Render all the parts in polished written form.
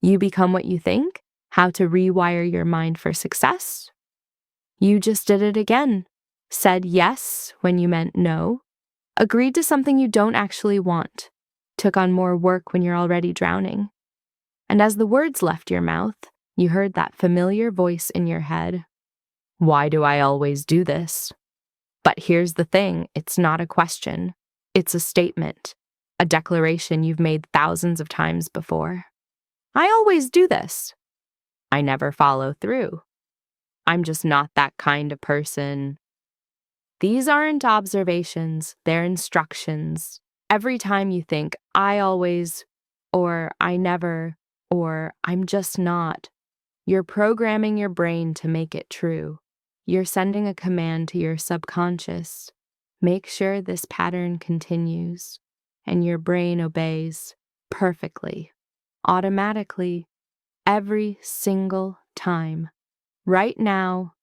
You become what you think? How to rewire your mind for success? You just did it again. Said yes when you meant no. Agreed to something you don't actually want. Took on more work when you're already drowning. And as the words left your mouth, you heard that familiar voice in your head. Why do I always do this? But here's the thing, it's not a question. It's a statement, a declaration you've made thousands of times before. I always do this. I never follow through. I'm just not that kind of person. These aren't observations, they're instructions. Every time you think, I always, or I never, or I'm just not, you're programming your brain to make it true. You're sending a command to your subconscious. Make sure this pattern continues, and your brain obeys perfectly, automatically, every single time. Right now,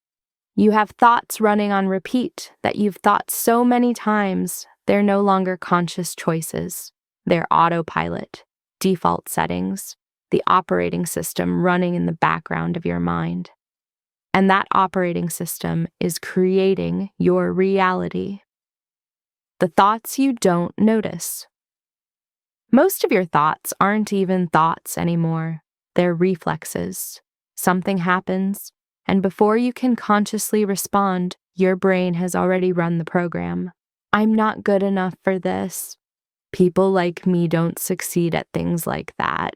you have thoughts running on repeat that you've thought so many times, they're no longer conscious choices. They're autopilot, default settings, the operating system running in the background of your mind. And that operating system is creating your reality. The thoughts you don't notice. Most of your thoughts aren't even thoughts anymore. They're reflexes. Something happens, and before you can consciously respond, your brain has already run the program. I'm not good enough for this. People like me don't succeed at things like that.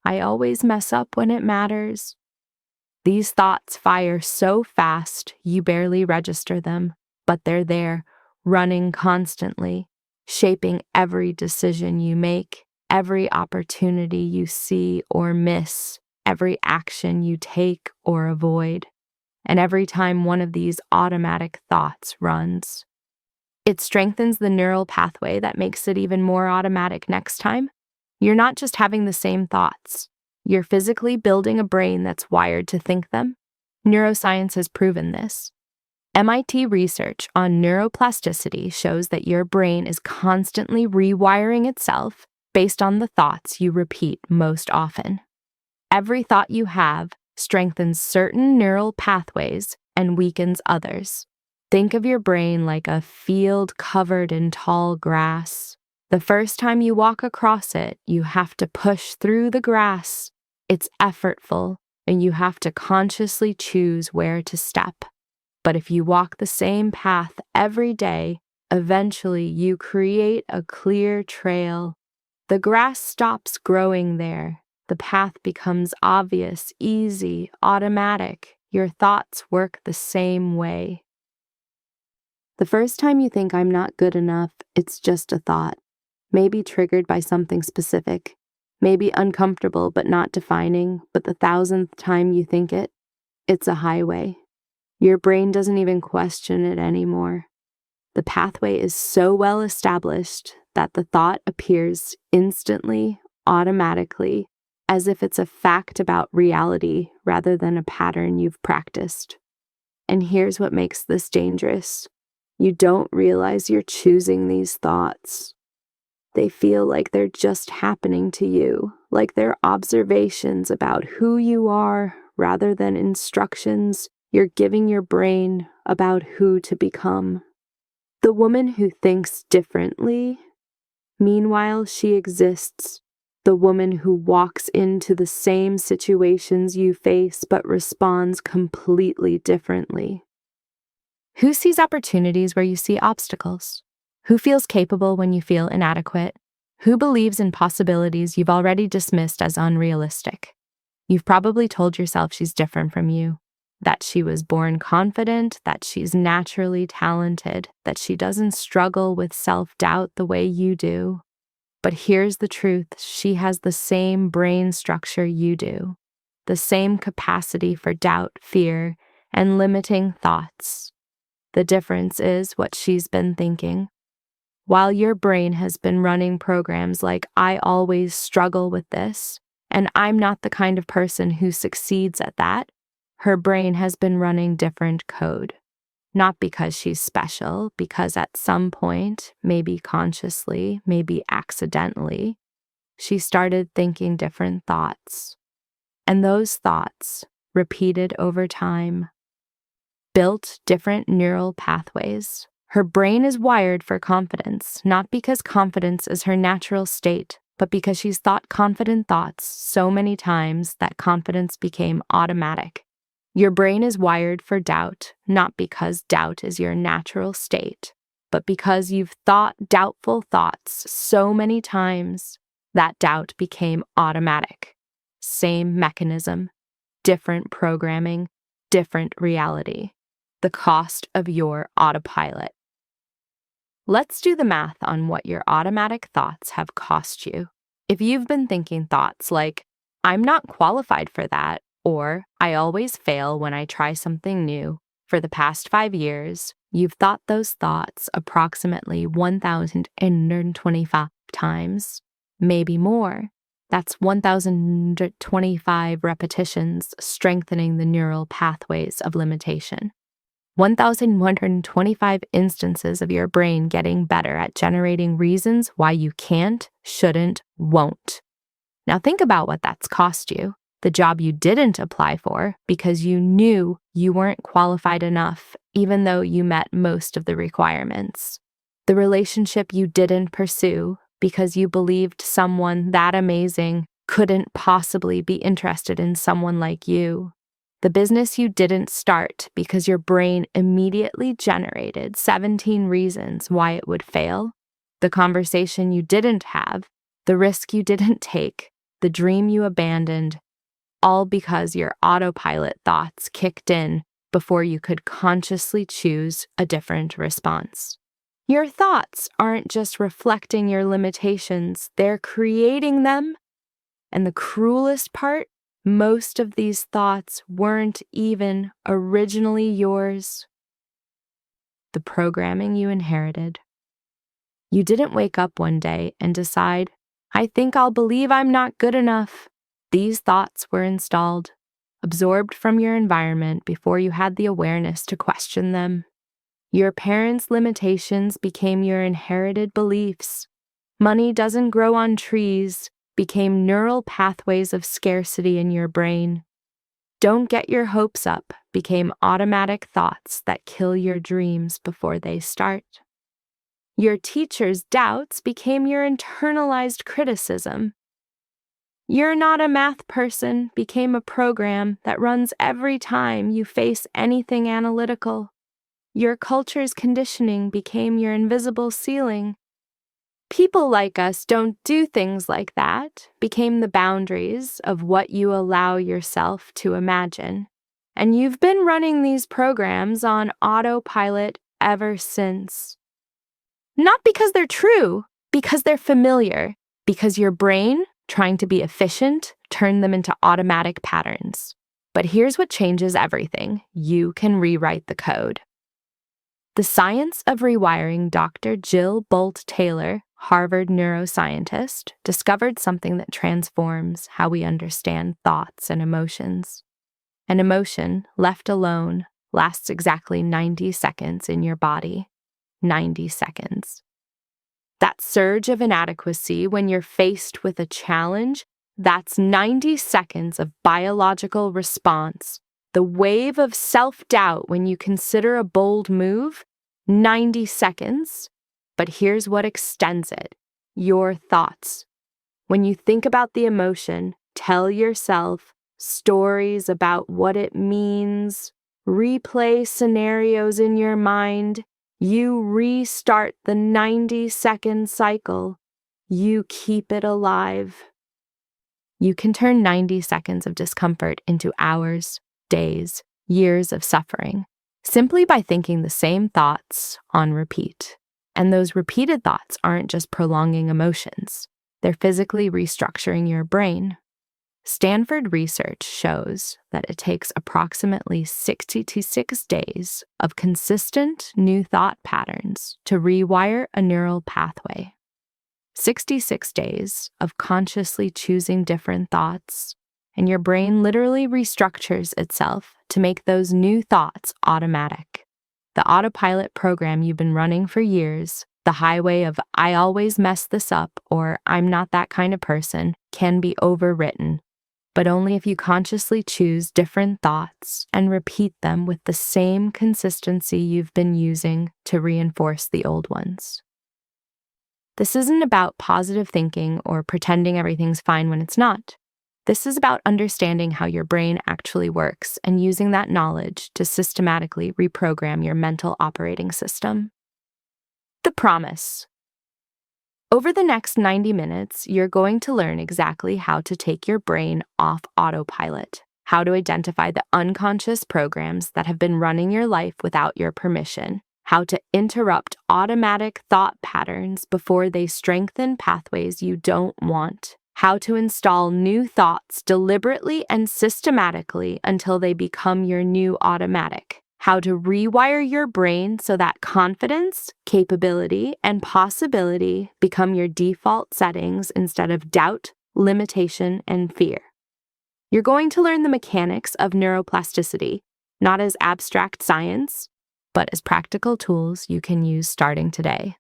I always mess up when it matters. These thoughts fire so fast you barely register them, but they're there, running constantly, shaping every decision you make, every opportunity you see or miss, every action you take or avoid, and every time one of these automatic thoughts runs. It strengthens the neural pathway that makes it even more automatic next time. You're not just having the same thoughts. You're physically building a brain that's wired to think them. Neuroscience has proven this. MIT research on neuroplasticity shows that your brain is constantly rewiring itself based on the thoughts you repeat most often. Every thought you have strengthens certain neural pathways and weakens others. Think of your brain like a field covered in tall grass. The first time you walk across it, you have to push through the grass. It's effortful, and you have to consciously choose where to step. But if you walk the same path every day, eventually you create a clear trail. The grass stops growing there. The path becomes obvious, easy, automatic. Your thoughts work the same way. The first time you think I'm not good enough, it's just a thought, maybe triggered by something specific, maybe uncomfortable but not defining, but the 1,000th time you think it, it's a highway. Your brain doesn't even question it anymore. The pathway is so well established that the thought appears instantly, automatically, as if it's a fact about reality rather than a pattern you've practiced. And here's what makes this dangerous. You don't realize you're choosing these thoughts. They feel like they're just happening to you, like they're observations about who you are rather than instructions you're giving your brain about who to become. The woman who thinks differently, meanwhile she exists. The woman who walks into the same situations you face but responds completely differently. Who sees opportunities where you see obstacles? Who feels capable when you feel inadequate? Who believes in possibilities you've already dismissed as unrealistic? You've probably told yourself she's different from you, that she was born confident, that she's naturally talented, that she doesn't struggle with self-doubt the way you do. But here's the truth, she has the same brain structure you do, the same capacity for doubt, fear, and limiting thoughts. The difference is what she's been thinking. While your brain has been running programs like, I always struggle with this, and I'm not the kind of person who succeeds at that, her brain has been running different code. Not because she's special, because at some point, maybe consciously, maybe accidentally, she started thinking different thoughts. And those thoughts, repeated over time, built different neural pathways. Her brain is wired for confidence, not because confidence is her natural state, but because she's thought confident thoughts so many times that confidence became automatic. Your brain is wired for doubt, not because doubt is your natural state, but because you've thought doubtful thoughts so many times that doubt became automatic. Same mechanism, different programming, different reality. The cost of your autopilot. Let's do the math on what your automatic thoughts have cost you. If you've been thinking thoughts like, I'm not qualified for that, or I always fail when I try something new, for the past 5 years, you've thought those thoughts approximately 1,825 times, maybe more. That's 1,025 repetitions strengthening the neural pathways of limitation. 1,125 instances of your brain getting better at generating reasons why you can't, shouldn't, won't. Now think about what that's cost you. The job you didn't apply for because you knew you weren't qualified enough, even though you met most of the requirements. The relationship you didn't pursue because you believed someone that amazing couldn't possibly be interested in someone like you. The business you didn't start because your brain immediately generated 17 reasons why it would fail. The conversation you didn't have, the risk you didn't take, the dream you abandoned, all because your autopilot thoughts kicked in before you could consciously choose a different response. Your thoughts aren't just reflecting your limitations, they're creating them. And the cruelest part, most of these thoughts weren't even originally yours. The programming you inherited. You didn't wake up one day and decide, I think I'll believe I'm not good enough. These thoughts were installed, absorbed from your environment before you had the awareness to question them. Your parents' limitations became your inherited beliefs. Money doesn't grow on trees became neural pathways of scarcity in your brain. Don't get your hopes up became automatic thoughts that kill your dreams before they start. Your teacher's doubts became your internalized criticism. You're not a math person became a program that runs every time you face anything analytical. Your culture's conditioning became your invisible ceiling. People like us don't do things like that became the boundaries of what you allow yourself to imagine. And you've been running these programs on autopilot ever since. Not because they're true, because they're familiar, because your brain, trying to be efficient, turned them into automatic patterns. But here's what changes everything. You can rewrite the code. The science of rewiring Dr. Jill Bolt Taylor, Harvard neuroscientist, discovered something that transforms how we understand thoughts and emotions. An emotion, left alone, lasts exactly 90 seconds in your body. 90 seconds. That surge of inadequacy when you're faced with a challenge, that's 90 seconds of biological response. The wave of self-doubt when you consider a bold move, 90 seconds. But here's what extends it. Your thoughts. When you think about the emotion, tell yourself stories about what it means, replay scenarios in your mind. You restart the 90-second cycle. You keep it alive. You can turn 90 seconds of discomfort into hours, days, years of suffering, simply by thinking the same thoughts on repeat. And those repeated thoughts aren't just prolonging emotions. They're physically restructuring your brain. Stanford research shows that it takes approximately 66 days of consistent new thought patterns to rewire a neural pathway. 66 days of consciously choosing different thoughts, and your brain literally restructures itself to make those new thoughts automatic. The autopilot program you've been running for years The highway of "I always mess this up" or "I'm not that kind of person" can be overwritten, but only if you consciously choose different thoughts and repeat them with the same consistency you've been using to reinforce the old ones. This isn't about positive thinking or pretending everything's fine when it's not. This is about understanding how your brain actually works and using that knowledge to systematically reprogram your mental operating system. The promise. Over the next 90 minutes, you're going to learn exactly how to take your brain off autopilot, how to identify the unconscious programs that have been running your life without your permission, how to interrupt automatic thought patterns before they strengthen pathways you don't want, how to install new thoughts deliberately and systematically until they become your new automatic, how to rewire your brain so that confidence, capability, and possibility become your default settings instead of doubt, limitation, and fear. You're going to learn the mechanics of neuroplasticity, not as abstract science, but as practical tools you can use starting today.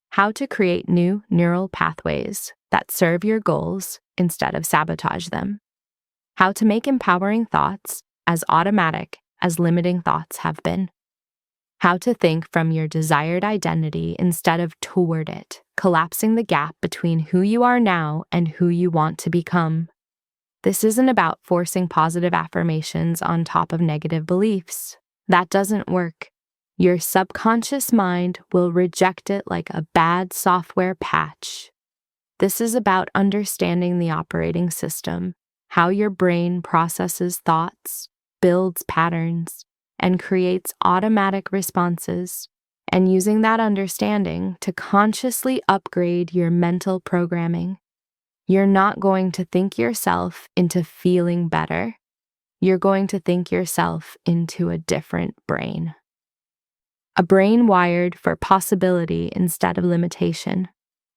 How to create new neural pathways that serve your goals instead of sabotage them. How to make empowering thoughts as automatic as limiting thoughts have been. How to think from your desired identity instead of toward it, collapsing the gap between who you are now and who you want to become. This isn't about forcing positive affirmations on top of negative beliefs. That doesn't work. Your subconscious mind will reject it like a bad software patch. This is about understanding the operating system, how your brain processes thoughts, builds patterns, and creates automatic responses, and using that understanding to consciously upgrade your mental programming. You're not going to think yourself into feeling better. You're going to think yourself into a different brain. A brain wired for possibility instead of limitation,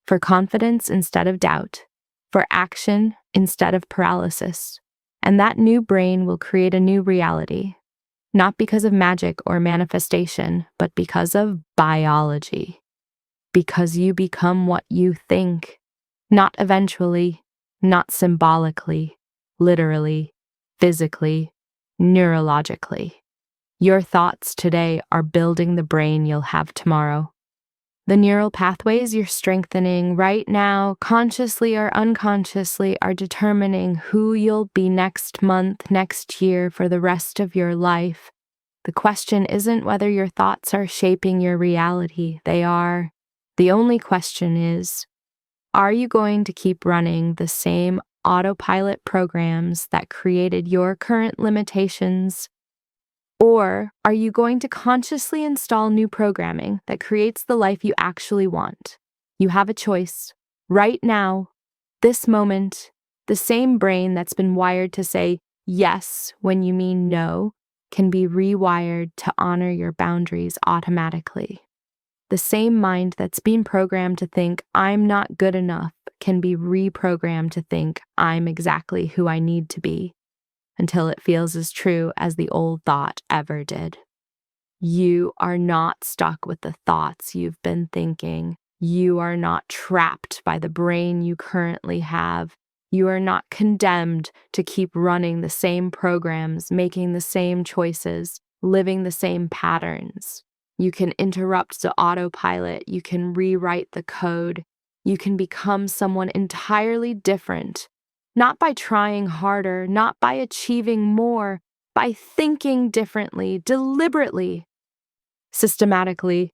for confidence instead of doubt, for action instead of paralysis. And that new brain will create a new reality, not because of magic or manifestation, but because of biology. Because you become what you think, not eventually, not symbolically, literally, physically, neurologically. Your thoughts today are building the brain you'll have tomorrow. The neural pathways you're strengthening right now, consciously or unconsciously, are determining who you'll be next month, next year, for the rest of your life. The question isn't whether your thoughts are shaping your reality. They are. The only question is, are you going to keep running the same autopilot programs that created your current limitations? Or are you going to consciously install new programming that creates the life you actually want? You have a choice. Right now, this moment, the same brain that's been wired to say yes when you mean no can be rewired to honor your boundaries automatically. The same mind that's been programmed to think I'm not good enough can be reprogrammed to think I'm exactly who I need to be, until it feels as true as the old thought ever did. You are not stuck with the thoughts you've been thinking. You are not trapped by the brain you currently have. You are not condemned to keep running the same programs, making the same choices, living the same patterns. You can interrupt the autopilot. You can rewrite the code. You can become someone entirely different. Not by trying harder, not by achieving more, by thinking differently, deliberately, systematically,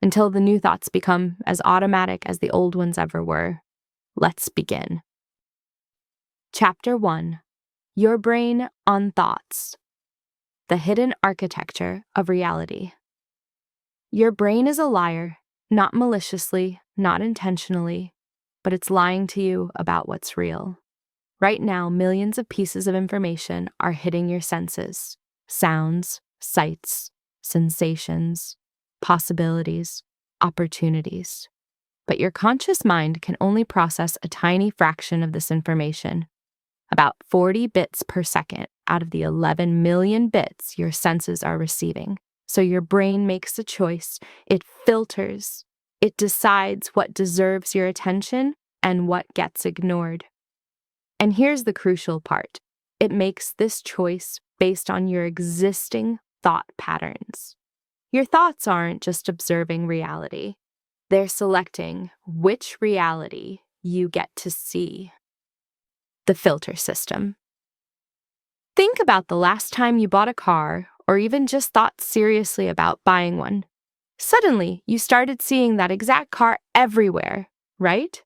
until the new thoughts become as automatic as the old ones ever were. Let's begin. Chapter 1. Your Brain on Thoughts. The Hidden Architecture of Reality. Your brain is a liar, not maliciously, not intentionally, but it's lying to you about what's real. Right now, millions of pieces of information are hitting your senses: sounds, sights, sensations, possibilities, opportunities. But your conscious mind can only process a tiny fraction of this information, about 40 bits per second out of the 11 million bits your senses are receiving. So your brain makes a choice. It filters. It decides what deserves your attention and what gets ignored. And here's the crucial part. It makes this choice based on your existing thought patterns. Your thoughts aren't just observing reality. They're selecting which reality you get to see. The filter system. Think about the last time you bought a car or even just thought seriously about buying one. Suddenly, you started seeing that exact car everywhere, right?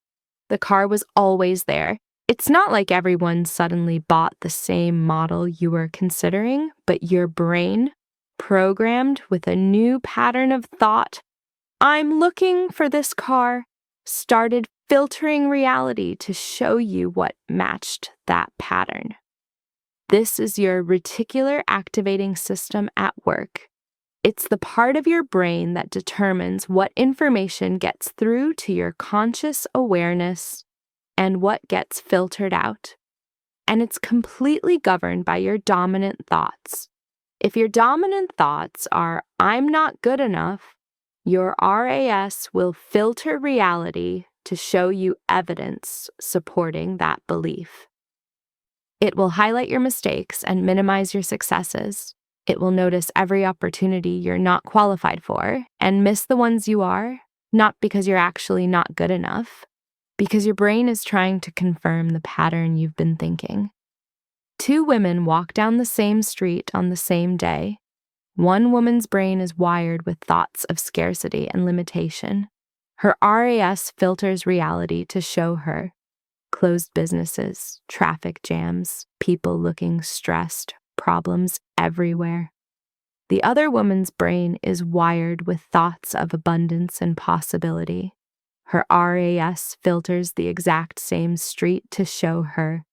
The car was always there. It's not like everyone suddenly bought the same model you were considering, but your brain, programmed with a new pattern of thought, I'm looking for this car, started filtering reality to show you what matched that pattern. This is your reticular activating system at work. It's the part of your brain that determines what information gets through to your conscious awareness and what gets filtered out. And it's completely governed by your dominant thoughts. If your dominant thoughts are, I'm not good enough, your RAS will filter reality to show you evidence supporting that belief. It will highlight your mistakes and minimize your successes. It will notice every opportunity you're not qualified for and miss the ones you are, not because you're actually not good enough, because your brain is trying to confirm the pattern you've been thinking. Two women walk down the same street on the same day. One woman's brain is wired with thoughts of scarcity and limitation. Her RAS filters reality to show her closed businesses, traffic jams, people looking stressed, problems everywhere. The other woman's brain is wired with thoughts of abundance and possibility. Her RAS filters the exact same street to show her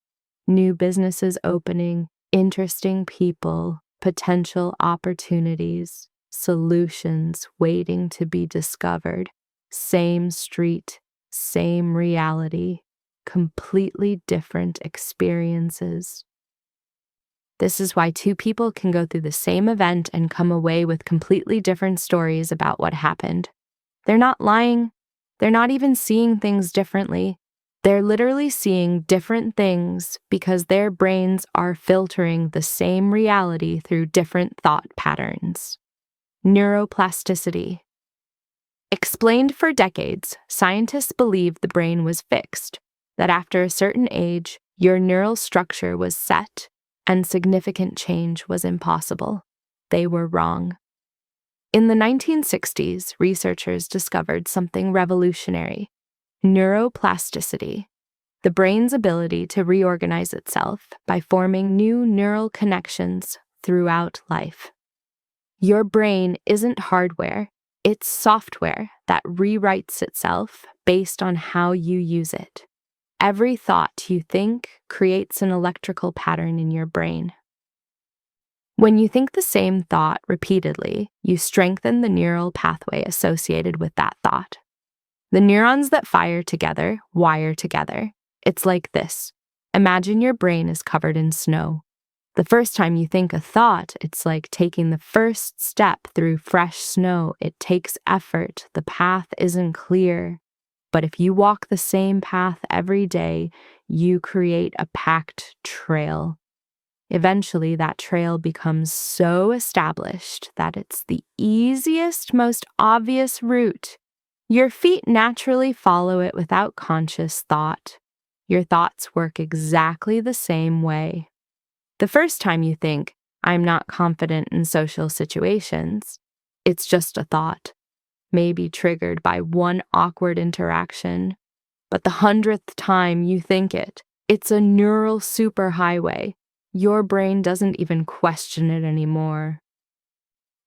new businesses opening, interesting people, potential opportunities, solutions waiting to be discovered. Same street, same reality, completely different experiences. This is why two people can go through the same event and come away with completely different stories about what happened. They're not lying. They're not even seeing things differently. They're literally seeing different things because their brains are filtering the same reality through different thought patterns. Neuroplasticity. Explained for decades, scientists believed the brain was fixed, that after a certain age, your neural structure was set and significant change was impossible. They were wrong. In the 1960s, researchers discovered something revolutionary: neuroplasticity, the brain's ability to reorganize itself by forming new neural connections throughout life. Your brain isn't hardware, it's software that rewrites itself based on how you use it. Every thought you think creates an electrical pattern in your brain. When you think the same thought repeatedly, you strengthen the neural pathway associated with that thought. The neurons that fire together wire together. It's like this. Imagine your brain is covered in snow. The first time you think a thought, it's like taking the first step through fresh snow. It takes effort. The path isn't clear. But if you walk the same path every day, you create a packed trail. Eventually, that trail becomes so established that it's the easiest, most obvious route. Your feet naturally follow it without conscious thought. Your thoughts work exactly the same way. The first time you think, I'm not confident in social situations, it's just a thought, maybe triggered by one awkward interaction. But the 100th time you think it, it's a neural superhighway. Your brain doesn't even question it anymore.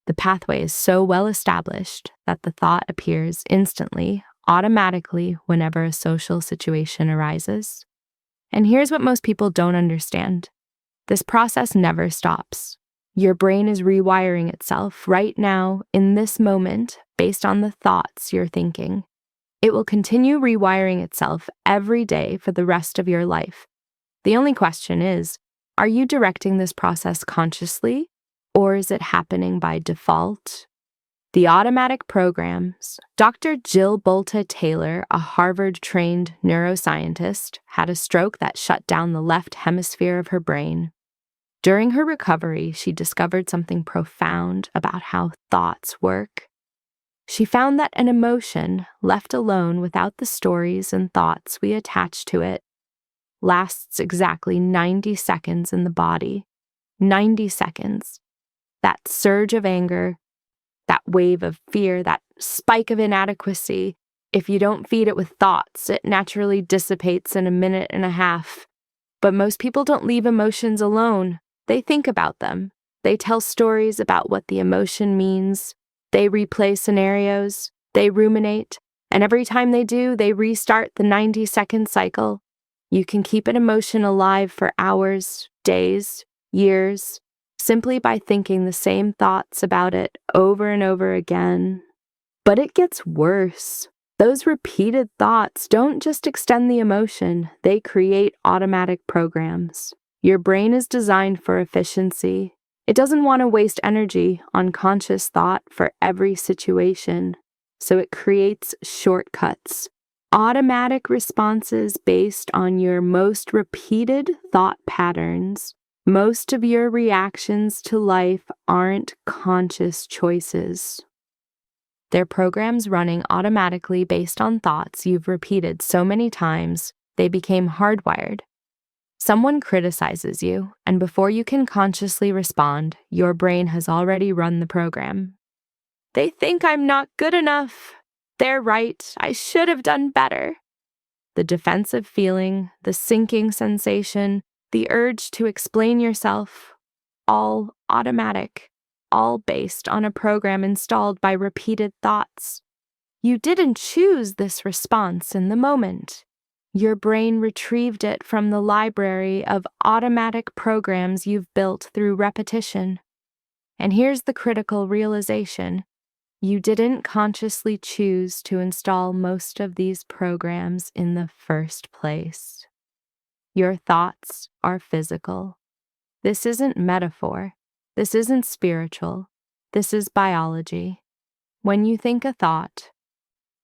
The pathway is so well established that the thought appears instantly, automatically, whenever a social situation arises. And here's what most people don't understand. This process never stops. Your brain is rewiring itself right now, in this moment, based on the thoughts you're thinking. It will continue rewiring itself every day for the rest of your life. The only question is, are you directing this process consciously, or is it happening by default? The automatic programs. Dr. Jill Bolta Taylor, a Harvard-trained neuroscientist, had a stroke that shut down the left hemisphere of her brain. During her recovery, she discovered something profound about how thoughts work. She found that an emotion, left alone without the stories and thoughts we attach to it, lasts exactly 90 seconds in the body. 90 seconds. That surge of anger, that wave of fear, that spike of inadequacy, if you don't feed it with thoughts, it naturally dissipates in a minute and a half. But most people don't leave emotions alone. They think about them. They tell stories about what the emotion means. They replay scenarios. They ruminate. And every time they do, they restart the 90-second cycle. You can keep an emotion alive for hours, days, years, simply by thinking the same thoughts about it over and over again. But it gets worse. Those repeated thoughts don't just extend the emotion, they create automatic programs. Your brain is designed for efficiency. It doesn't want to waste energy on conscious thought for every situation, so it creates shortcuts. Automatic responses based on your most repeated thought patterns. Most of your reactions to life aren't conscious choices. They're programs running automatically based on thoughts you've repeated so many times, they became hardwired. Someone criticizes you, and before you can consciously respond, your brain has already run the program. They think I'm not good enough. They're right. I should have done better. The defensive feeling, the sinking sensation, the urge to explain yourself, all automatic, all based on a program installed by repeated thoughts. You didn't choose this response in the moment. Your brain retrieved it from the library of automatic programs you've built through repetition. And here's the critical realization. You didn't consciously choose to install most of these programs in the first place. Your thoughts are physical. This isn't metaphor. This isn't spiritual. This is biology. When you think a thought,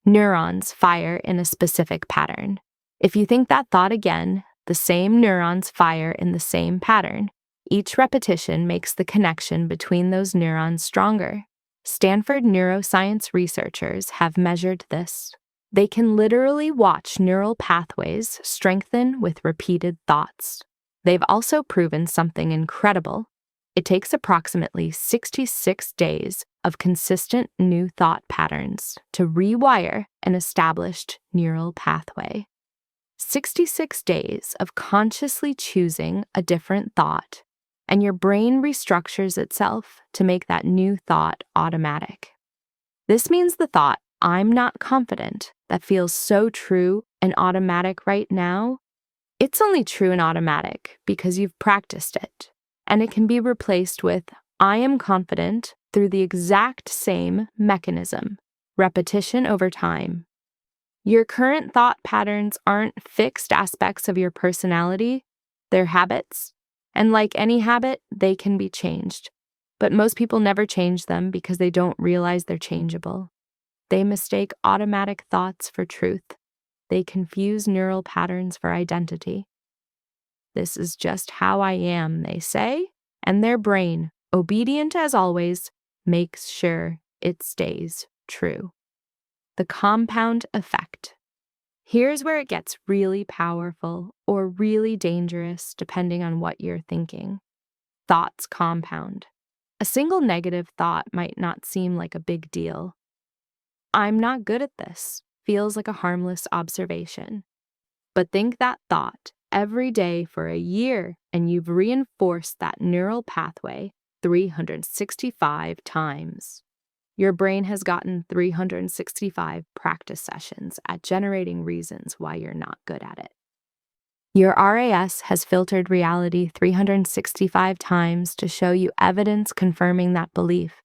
neurons fire in a specific pattern. If you think that thought again, the same neurons fire in the same pattern. Each repetition makes the connection between those neurons stronger. Stanford neuroscience researchers have measured this. They can literally watch neural pathways strengthen with repeated thoughts. They've also proven something incredible. It takes approximately 66 days of consistent new thought patterns to rewire an established neural pathway. 66 days of consciously choosing a different thought, and your brain restructures itself to make that new thought automatic. This means the thought, I'm not confident, that feels so true and automatic right now, it's only true and automatic because you've practiced it, and it can be replaced with, I am confident through the exact same mechanism, repetition over time. Your current thought patterns aren't fixed aspects of your personality, they're habits. And like any habit, they can be changed. But most people never change them because they don't realize they're changeable. They mistake automatic thoughts for truth. They confuse neural patterns for identity. This is just how I am, they say, and their brain, obedient as always, makes sure it stays true. The compound effect. Here's where it gets really powerful or really dangerous depending on what you're thinking. Thoughts compound. A single negative thought might not seem like a big deal. I'm not good at this feels like a harmless observation. But think that thought every day for a year and you've reinforced that neural pathway 365 times. Your brain has gotten 365 practice sessions at generating reasons why you're not good at it. Your RAS has filtered reality 365 times to show you evidence confirming that belief.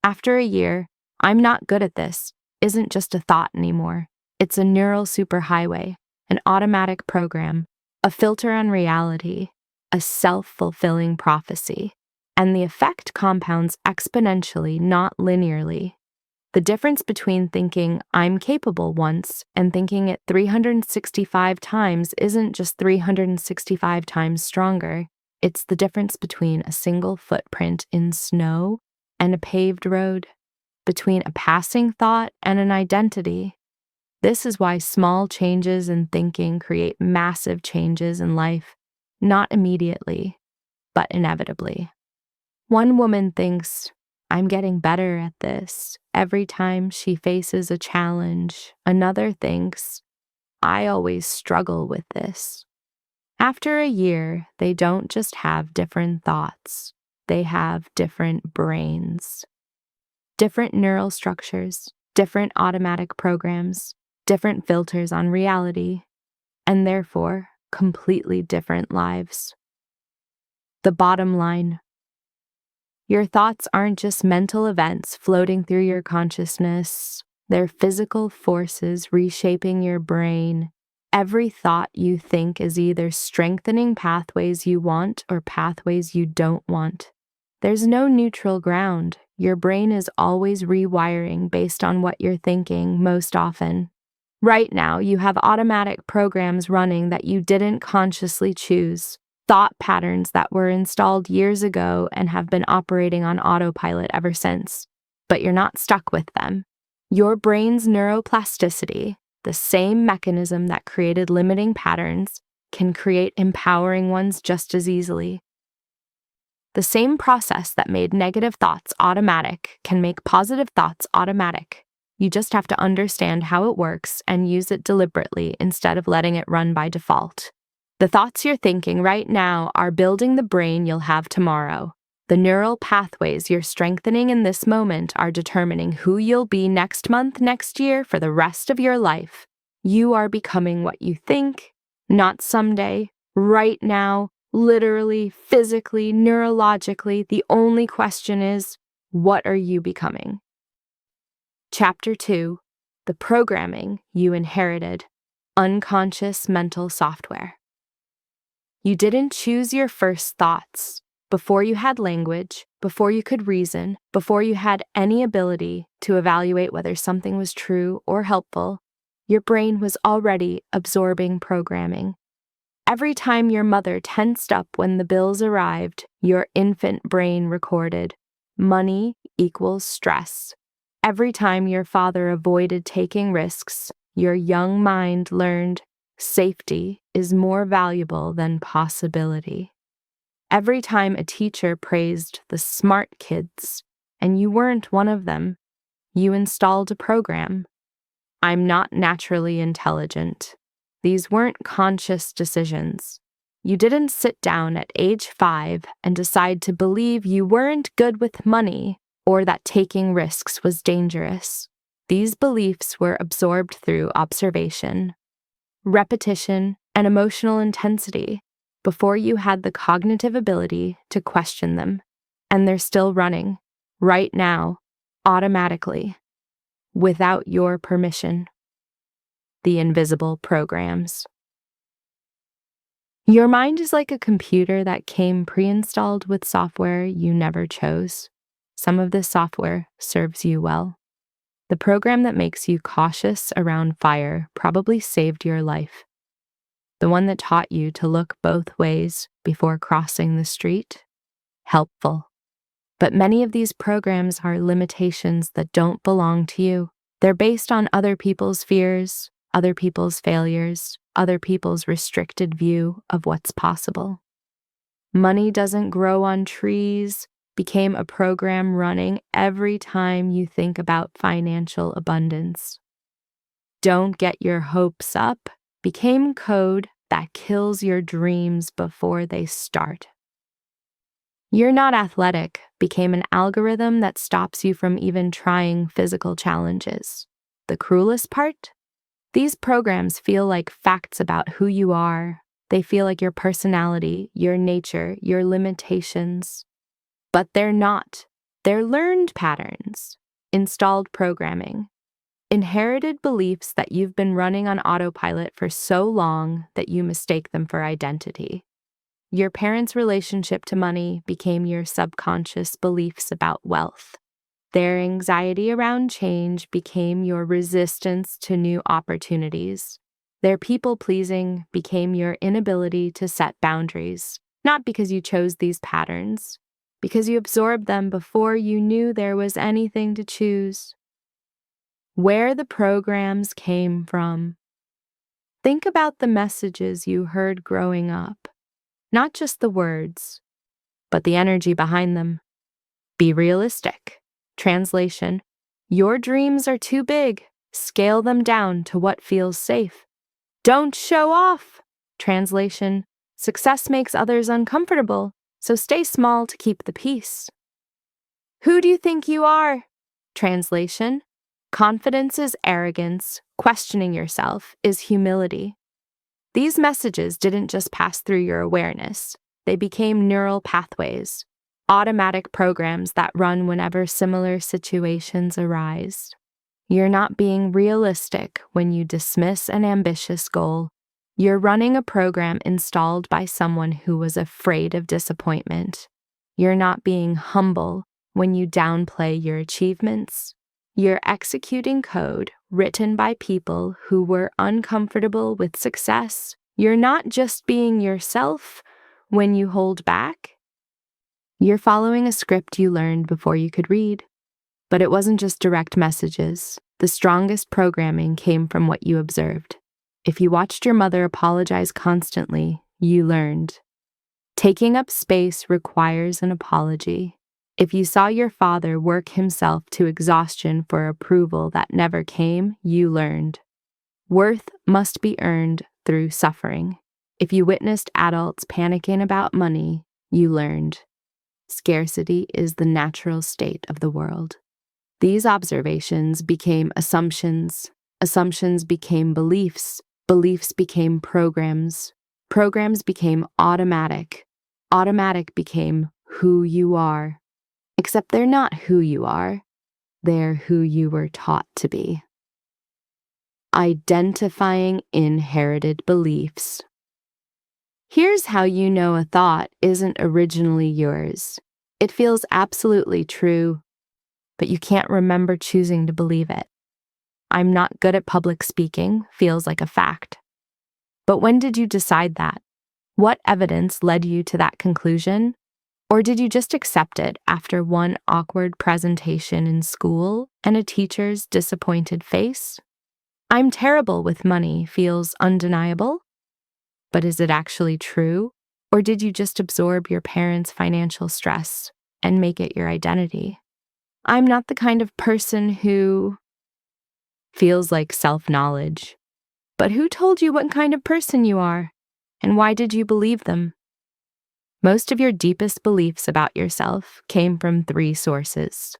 After a year, I'm not good at this isn't just a thought anymore. It's a neural superhighway, an automatic program, a filter on reality, a self-fulfilling prophecy. And the effect compounds exponentially, not linearly. The difference between thinking I'm capable once and thinking it 365 times isn't just 365 times stronger. It's the difference between a single footprint in snow and a paved road, between a passing thought and an identity. This is why small changes in thinking create massive changes in life, not immediately, but inevitably. One woman thinks, I'm getting better at this every time she faces a challenge. Another thinks, I always struggle with this. After a year, they don't just have different thoughts, they have different brains, different neural structures, different automatic programs, different filters on reality, and therefore completely different lives. The bottom line: your thoughts aren't just mental events floating through your consciousness. They're physical forces reshaping your brain. Every thought you think is either strengthening pathways you want or pathways you don't want. There's no neutral ground. Your brain is always rewiring based on what you're thinking most often. Right now, you have automatic programs running that you didn't consciously choose. Thought patterns that were installed years ago and have been operating on autopilot ever since. But you're not stuck with them. Your brain's neuroplasticity, the same mechanism that created limiting patterns, can create empowering ones just as easily. The same process that made negative thoughts automatic can make positive thoughts automatic. You just have to understand how it works and use it deliberately instead of letting it run by default. The thoughts you're thinking right now are building the brain you'll have tomorrow. The neural pathways you're strengthening in this moment are determining who you'll be next month, next year, for the rest of your life. You are becoming what you think, not someday, right now, literally, physically, neurologically. The only question is, what are you becoming? Chapter 2: The Programming You Inherited. Unconscious Mental Software. You didn't choose your first thoughts. Before you had language, before you could reason, before you had any ability to evaluate whether something was true or helpful, your brain was already absorbing programming. Every time your mother tensed up when the bills arrived, your infant brain recorded, money equals stress. Every time your father avoided taking risks, your young mind learned, safety is more valuable than possibility. Every time a teacher praised the smart kids, and you weren't one of them, you installed a program. I'm not naturally intelligent. These weren't conscious decisions. You didn't sit down at age 5 and decide to believe you weren't good with money or that taking risks was dangerous. These beliefs were absorbed through observation, repetition, and emotional intensity before you had the cognitive ability to question them. And they're still running, right now, automatically, without your permission. The invisible programs. Your mind is like a computer that came pre-installed with software you never chose. Some of this software serves you well. The program that makes you cautious around fire probably saved your life. The one that taught you to look both ways before crossing the street? Helpful. But many of these programs are limitations that don't belong to you. They're based on other people's fears, other people's failures, other people's restricted view of what's possible. Money doesn't grow on trees became a program running every time you think about financial abundance. Don't get your hopes up became code that kills your dreams before they start. You're not athletic became an algorithm that stops you from even trying physical challenges. The cruelest part? These programs feel like facts about who you are. They feel like your personality, your nature, your limitations. But they're not. They're learned patterns, installed programming, inherited beliefs that you've been running on autopilot for so long that you mistake them for identity. Your parents' relationship to money became your subconscious beliefs about wealth. Their anxiety around change became your resistance to new opportunities. Their people-pleasing became your inability to set boundaries, not because you chose these patterns, because you absorbed them before you knew there was anything to choose. Where the programs came from. Think about the messages you heard growing up, not just the words, but the energy behind them. Be realistic. Translation: your dreams are too big. Scale them down to what feels safe. Don't show off. Translation: success makes others uncomfortable, so stay small to keep the peace. Who do you think you are? Translation: confidence is arrogance. Questioning yourself is humility. These messages didn't just pass through your awareness. They became neural pathways, automatic programs that run whenever similar situations arise. You're not being realistic when you dismiss an ambitious goal. You're running a program installed by someone who was afraid of disappointment. You're not being humble when you downplay your achievements. You're executing code written by people who were uncomfortable with success. You're not just being yourself when you hold back. You're following a script you learned before you could read. But it wasn't just direct messages. The strongest programming came from what you observed. If you watched your mother apologize constantly, you learned. Taking up space requires an apology. If you saw your father work himself to exhaustion for approval that never came, you learned. Worth must be earned through suffering. If you witnessed adults panicking about money, you learned. Scarcity is the natural state of the world. These observations became assumptions. Assumptions became beliefs. Beliefs became programs. Programs became automatic. Automatic became who you are. Except they're not who you are. They're who you were taught to be. Identifying inherited beliefs. Here's how you know a thought isn't originally yours. It feels absolutely true, but you can't remember choosing to believe it. I'm not good at public speaking feels like a fact. But when did you decide that? What evidence led you to that conclusion? Or did you just accept it after one awkward presentation in school and a teacher's disappointed face? I'm terrible with money feels undeniable. But is it actually true? Or did you just absorb your parents' financial stress and make it your identity? I'm not the kind of person who feels like self-knowledge. But who told you what kind of person you are? And why did you believe them? Most of your deepest beliefs about yourself came from 3 sources: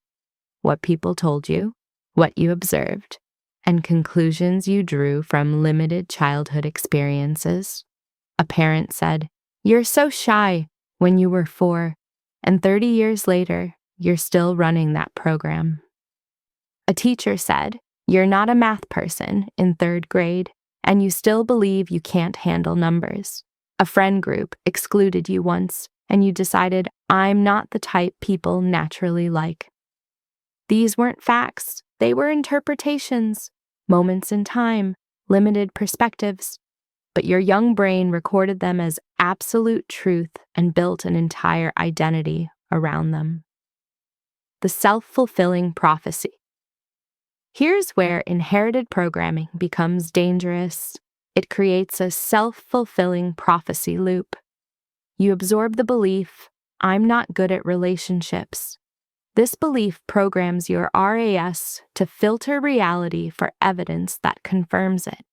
what people told you, what you observed, and conclusions you drew from limited childhood experiences. A parent said, "You're so shy," when you were 4, and 30 years later, you're still running that program. A teacher said, "You're not a math person," in 3rd grade, and you still believe you can't handle numbers. A friend group excluded you once, and you decided, "I'm not the type people naturally like." These weren't facts, they were interpretations, moments in time, limited perspectives. But your young brain recorded them as absolute truth and built an entire identity around them. The self-fulfilling prophecy. Here's where inherited programming becomes dangerous. It creates a self-fulfilling prophecy loop. You absorb the belief, "I'm not good at relationships." This belief programs your RAS to filter reality for evidence that confirms it.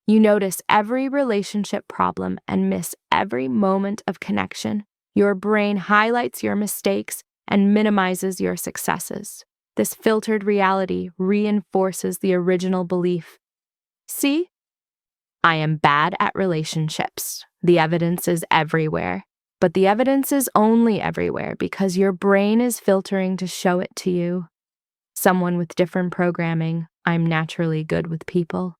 You notice every relationship problem and miss every moment of connection. Your brain highlights your mistakes and minimizes your successes. This filtered reality reinforces the original belief. See? I am bad at relationships. The evidence is everywhere. But the evidence is only everywhere because your brain is filtering to show it to you. Someone with different programming, "I'm naturally good with people,"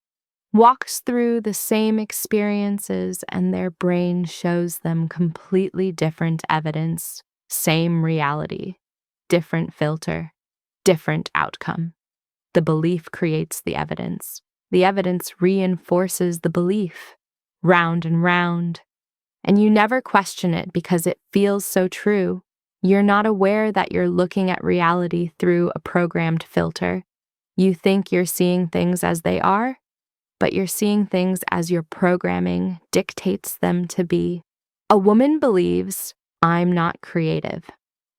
walks through the same experiences and their brain shows them completely different evidence, same reality, different filter. different outcome. The belief creates the evidence. The evidence reinforces the belief, round and round. And you never question it because it feels so true. You're not aware that you're looking at reality through a programmed filter. You think you're seeing things as they are, but you're seeing things as your programming dictates them to be. A woman believes, I'm not creative.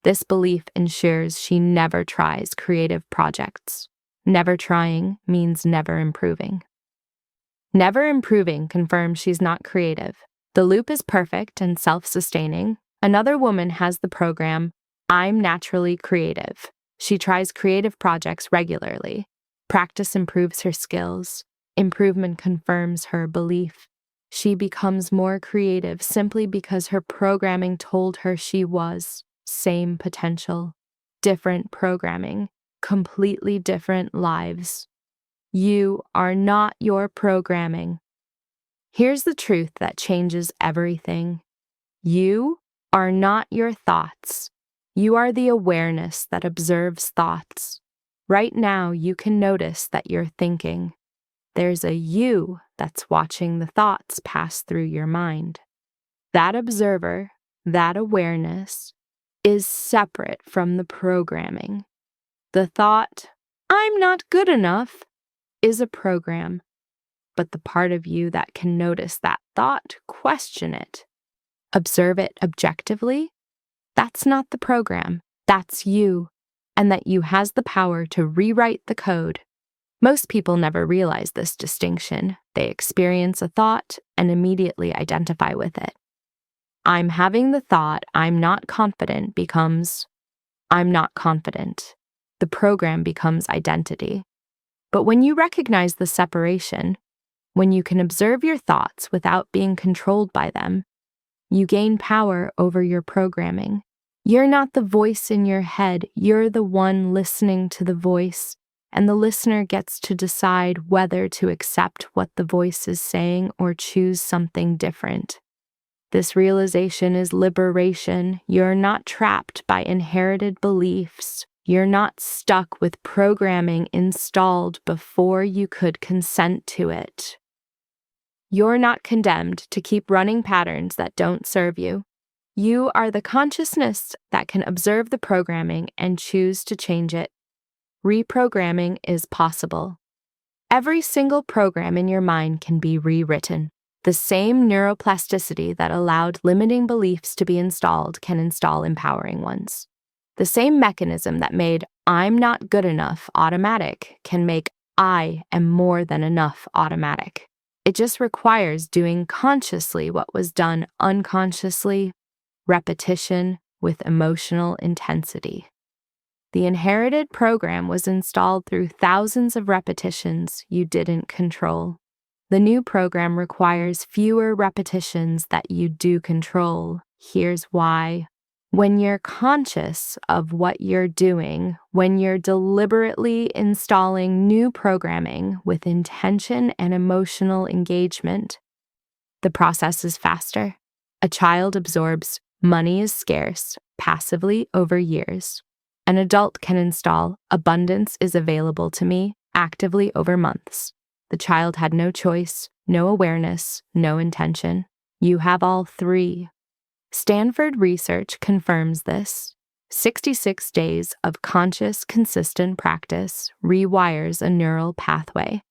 This belief ensures she never tries creative projects. Never trying means never improving. Never improving confirms she's not creative. The loop is perfect and self-sustaining. Another woman has the program, I'm naturally creative. She tries creative projects regularly. Practice improves her skills. Improvement confirms her belief. She becomes more creative simply because her programming told her she was. Same potential. Different programming. Completely different lives. You are not your programming. Here's the truth that changes everything. You are not your thoughts. You are the awareness that observes thoughts. Right now, you can notice that you're thinking. There's a you that's watching the thoughts pass through your mind. That observer, that awareness, is separate from the programming. The thought, I'm not good enough, is a program. But the part of you that can notice that thought, question it, observe it objectively, that's not the program, that's you, and that you has the power to rewrite the code. Most people never realize this distinction. They experience a thought and immediately identify with it. I'm having the thought I'm not confident becomes I'm not confident. The program becomes identity. But when you recognize the separation, when you can observe your thoughts without being controlled by them, you gain power over your programming. You're not the voice in your head, you're the one listening to the voice, and the listener gets to decide whether to accept what the voice is saying or choose something different. This realization is liberation. You're not trapped by inherited beliefs. You're not stuck with programming installed before you could consent to it. You're not condemned to keep running patterns that don't serve you. You are the consciousness that can observe the programming and choose to change it. Reprogramming is possible. Every single program in your mind can be rewritten. The same neuroplasticity that allowed limiting beliefs to be installed can install empowering ones. The same mechanism that made I'm not good enough automatic can make I am more than enough automatic. It just requires doing consciously what was done unconsciously, repetition with emotional intensity. The inherited program was installed through thousands of repetitions you didn't control. The new program requires fewer repetitions that you do control. Here's why. When you're conscious of what you're doing, when you're deliberately installing new programming with intention and emotional engagement, the process is faster. A child absorbs money is scarce passively over years. An adult can install abundance is available to me actively over months. The child had no choice, no awareness, no intention. You have all three. Stanford research confirms this. 66 days of conscious, consistent practice rewires a neural pathway.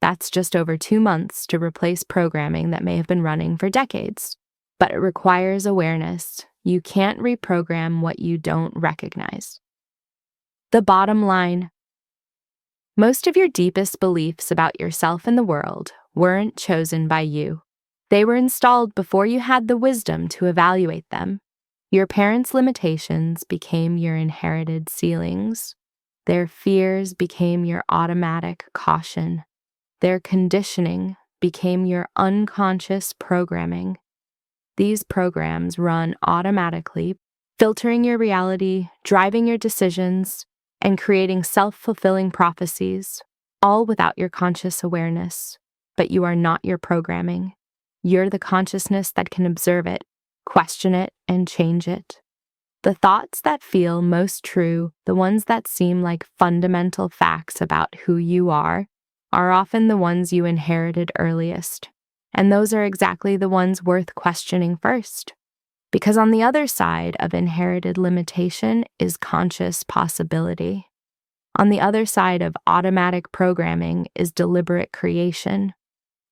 That's just over 2 months to replace programming that may have been running for decades. But it requires awareness. You can't reprogram what you don't recognize. The bottom line. Most of your deepest beliefs about yourself and the world weren't chosen by you. They were installed before you had the wisdom to evaluate them. Your parents' limitations became your inherited ceilings. Their fears became your automatic caution. Their conditioning became your unconscious programming. These programs run automatically, filtering your reality, driving your decisions, and creating self-fulfilling prophecies, all without your conscious awareness. But you are not your programming. You're the consciousness that can observe it, question it, and change it. The thoughts that feel most true, the ones that seem like fundamental facts about who you are often the ones you inherited earliest. And those are exactly the ones worth questioning first. Because on the other side of inherited limitation is conscious possibility. On the other side of automatic programming is deliberate creation.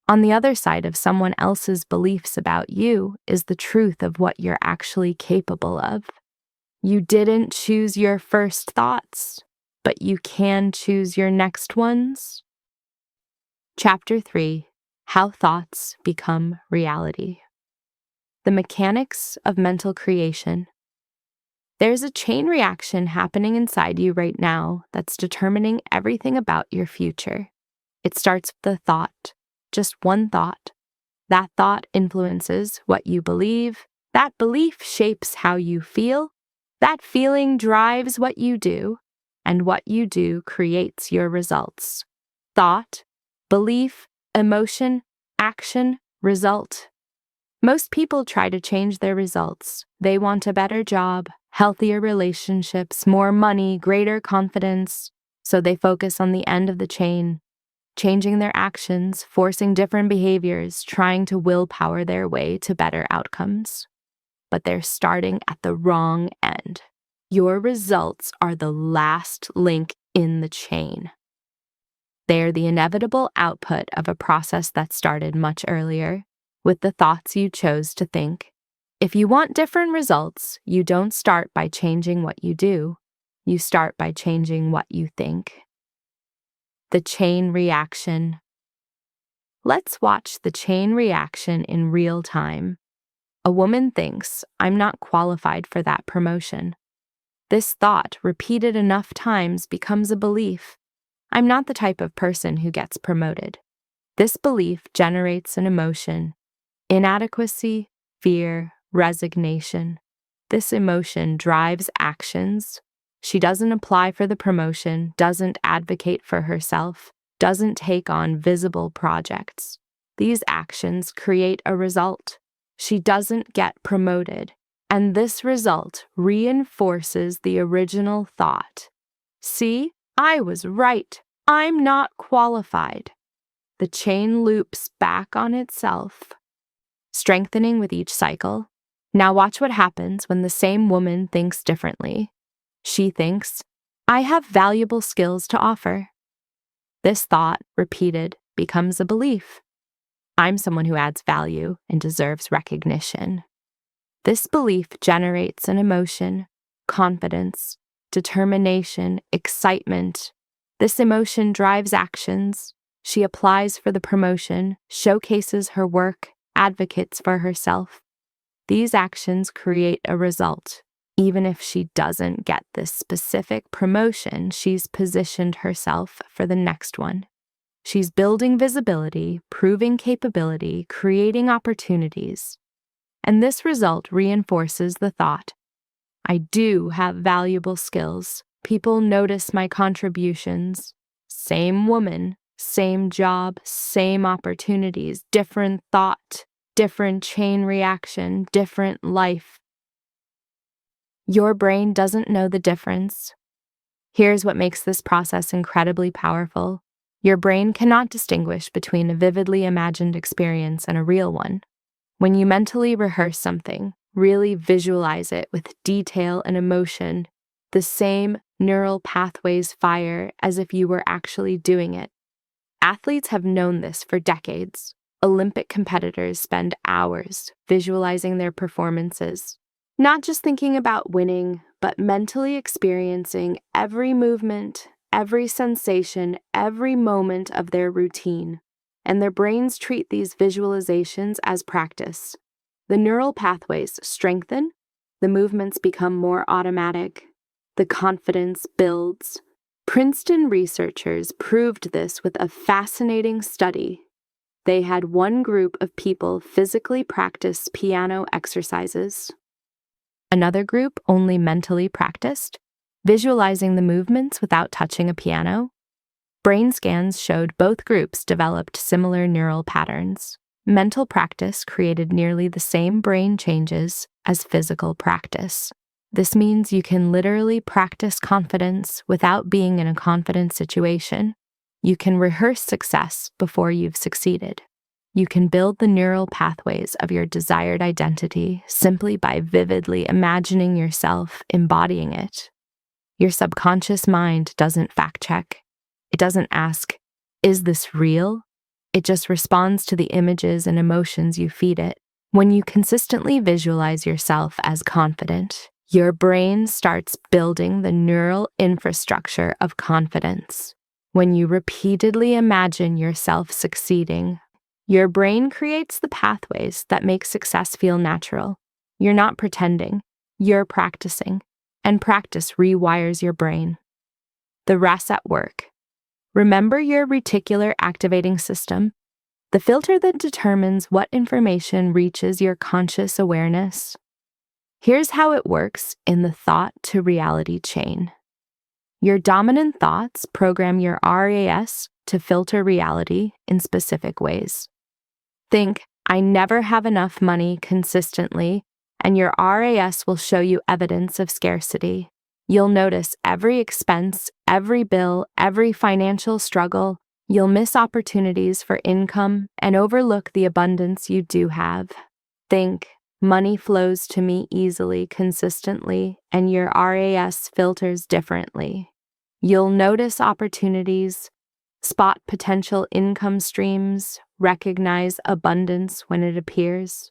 On the other side of someone else's beliefs about you is the truth of what you're actually capable of. You didn't choose your first thoughts, but you can choose your next ones. Chapter 3: How Thoughts Become Reality. The mechanics of mental creation. There's a chain reaction happening inside you right now that's determining everything about your future. It starts with a thought, just one thought. That thought influences what you believe. That belief shapes how you feel. That feeling drives what you do, and what you do creates your results. Thought, belief, emotion, action, result. Most people try to change their results. They want a better job, healthier relationships, more money, greater confidence. So they focus on the end of the chain, changing their actions, forcing different behaviors, trying to willpower their way to better outcomes. But they're starting at the wrong end. Your results are the last link in the chain. They are the inevitable output of a process that started much earlier, with the thoughts you chose to think. If you want different results, you don't start by changing what you do. You start by changing what you think. The chain reaction. Let's watch the chain reaction in real time. A woman thinks, "I'm not qualified for that promotion." This thought, repeated enough times, becomes a belief. "I'm not the type of person who gets promoted." This belief generates an emotion: inadequacy, fear, resignation. This emotion drives actions. She doesn't apply for the promotion, doesn't advocate for herself, doesn't take on visible projects. These actions create a result. She doesn't get promoted, and this result reinforces the original thought. "See, I was right. I'm not qualified." The chain loops back on itself, strengthening with each cycle. Now watch what happens when the same woman thinks differently. She thinks, "I have valuable skills to offer." This thought, repeated, becomes a belief. "I'm someone who adds value and deserves recognition." This belief generates an emotion: confidence, determination, excitement. This emotion drives actions. She applies for the promotion, showcases her work, advocates for herself. These actions create a result. Even if she doesn't get this specific promotion, she's positioned herself for the next one. She's building visibility, proving capability, creating opportunities. And this result reinforces the thought: "I do have valuable skills. People notice my contributions." Same woman, same job, same opportunities, different thought, different chain reaction, different life. Your brain doesn't know the difference. Here's what makes this process incredibly powerful. Your brain cannot distinguish between a vividly imagined experience and a real one. When you mentally rehearse something, really visualize it with detail and emotion, the same neural pathways fire as if you were actually doing it. Athletes have known this for decades. Olympic competitors spend hours visualizing their performances, not just thinking about winning, but mentally experiencing every movement, every sensation, every moment of their routine. And their brains treat these visualizations as practice. The neural pathways strengthen, the movements become more automatic, the confidence builds. Princeton researchers proved this with a fascinating study. They had one group of people physically practice piano exercises. Another group only mentally practiced, visualizing the movements without touching a piano. Brain scans showed both groups developed similar neural patterns. Mental practice created nearly the same brain changes as physical practice. This means you can literally practice confidence without being in a confident situation. You can rehearse success before you've succeeded. You can build the neural pathways of your desired identity simply by vividly imagining yourself embodying it. Your subconscious mind doesn't fact check. It doesn't ask, is this real? It just responds to the images and emotions you feed it. When you consistently visualize yourself as confident, your brain starts building the neural infrastructure of confidence. When you repeatedly imagine yourself succeeding, your brain creates the pathways that make success feel natural. You're not pretending, you're practicing, and practice rewires your brain. The rest at work. Remember your reticular activating system, the filter that determines what information reaches your conscious awareness. Here's how it works in the thought-to-reality chain. Your dominant thoughts program your RAS to filter reality in specific ways. Think, I never have enough money consistently, and your RAS will show you evidence of scarcity. You'll notice every expense, every bill, every financial struggle. You'll miss opportunities for income and overlook the abundance you do have. Think, money flows to me easily, consistently, and your RAS filters differently. You'll notice opportunities, spot potential income streams, recognize abundance when it appears.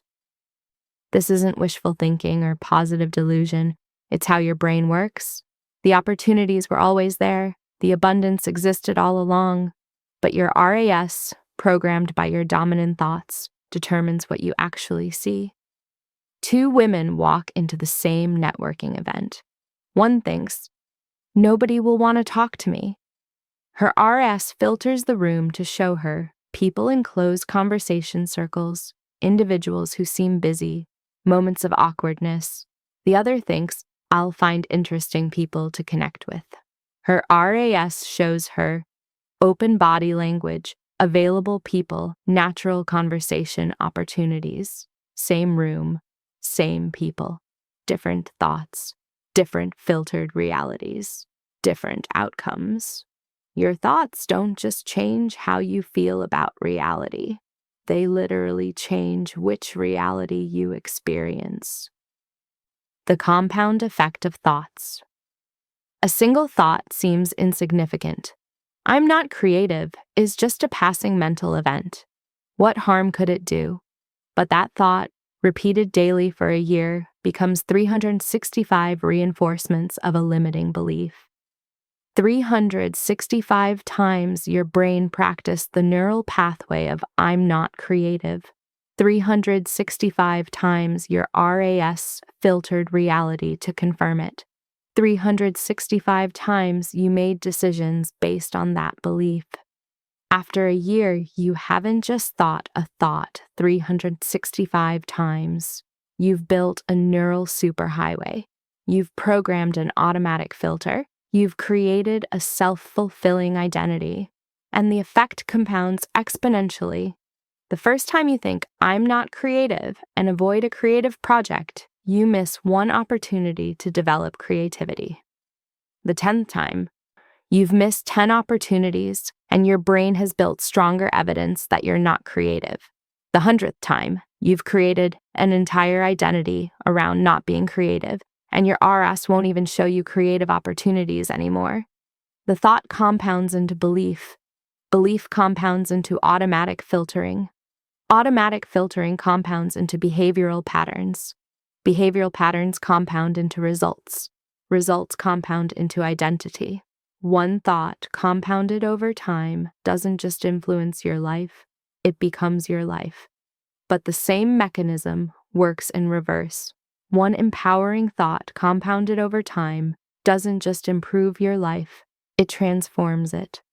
This isn't wishful thinking or positive delusion. It's how your brain works. The opportunities were always there. The abundance existed all along. But your RAS, programmed by your dominant thoughts, determines what you actually see. Two women walk into the same networking event. One thinks, nobody will want to talk to me. Her RAS filters the room to show her people in closed conversation circles, individuals who seem busy, moments of awkwardness. The other thinks, I'll find interesting people to connect with. Her RAS shows her open body language, available people, natural conversation opportunities. Same room, same people, different thoughts, different filtered realities, different outcomes. Your thoughts don't just change how you feel about reality. They literally change which reality you experience. The compound effect of thoughts. A single thought seems insignificant. I'm not creative is just a passing mental event. What harm could it do? But that thought, repeated daily for a year, becomes 365 reinforcements of a limiting belief. 365 times your brain practiced the neural pathway of I'm not creative. 365 times your RAS filtered reality to confirm it. 365 times you made decisions based on that belief. After a year, you haven't just thought a thought 365 times. You've built a neural superhighway. You've programmed an automatic filter. You've created a self-fulfilling identity. And the effect compounds exponentially. The first time you think, I'm not creative, and avoid a creative project, you miss one opportunity to develop creativity. The 10th time, you've missed 10 opportunities, and your brain has built stronger evidence that you're not creative. The 100th time, you've created an entire identity around not being creative, and your RS won't even show you creative opportunities anymore. The thought compounds into belief. Belief compounds into automatic filtering. Automatic filtering compounds into behavioral patterns. Behavioral patterns compound into results. Results compound into identity. One thought compounded over time doesn't just influence your life, it becomes your life. But the same mechanism works in reverse. One empowering thought compounded over time doesn't just improve your life, it transforms it.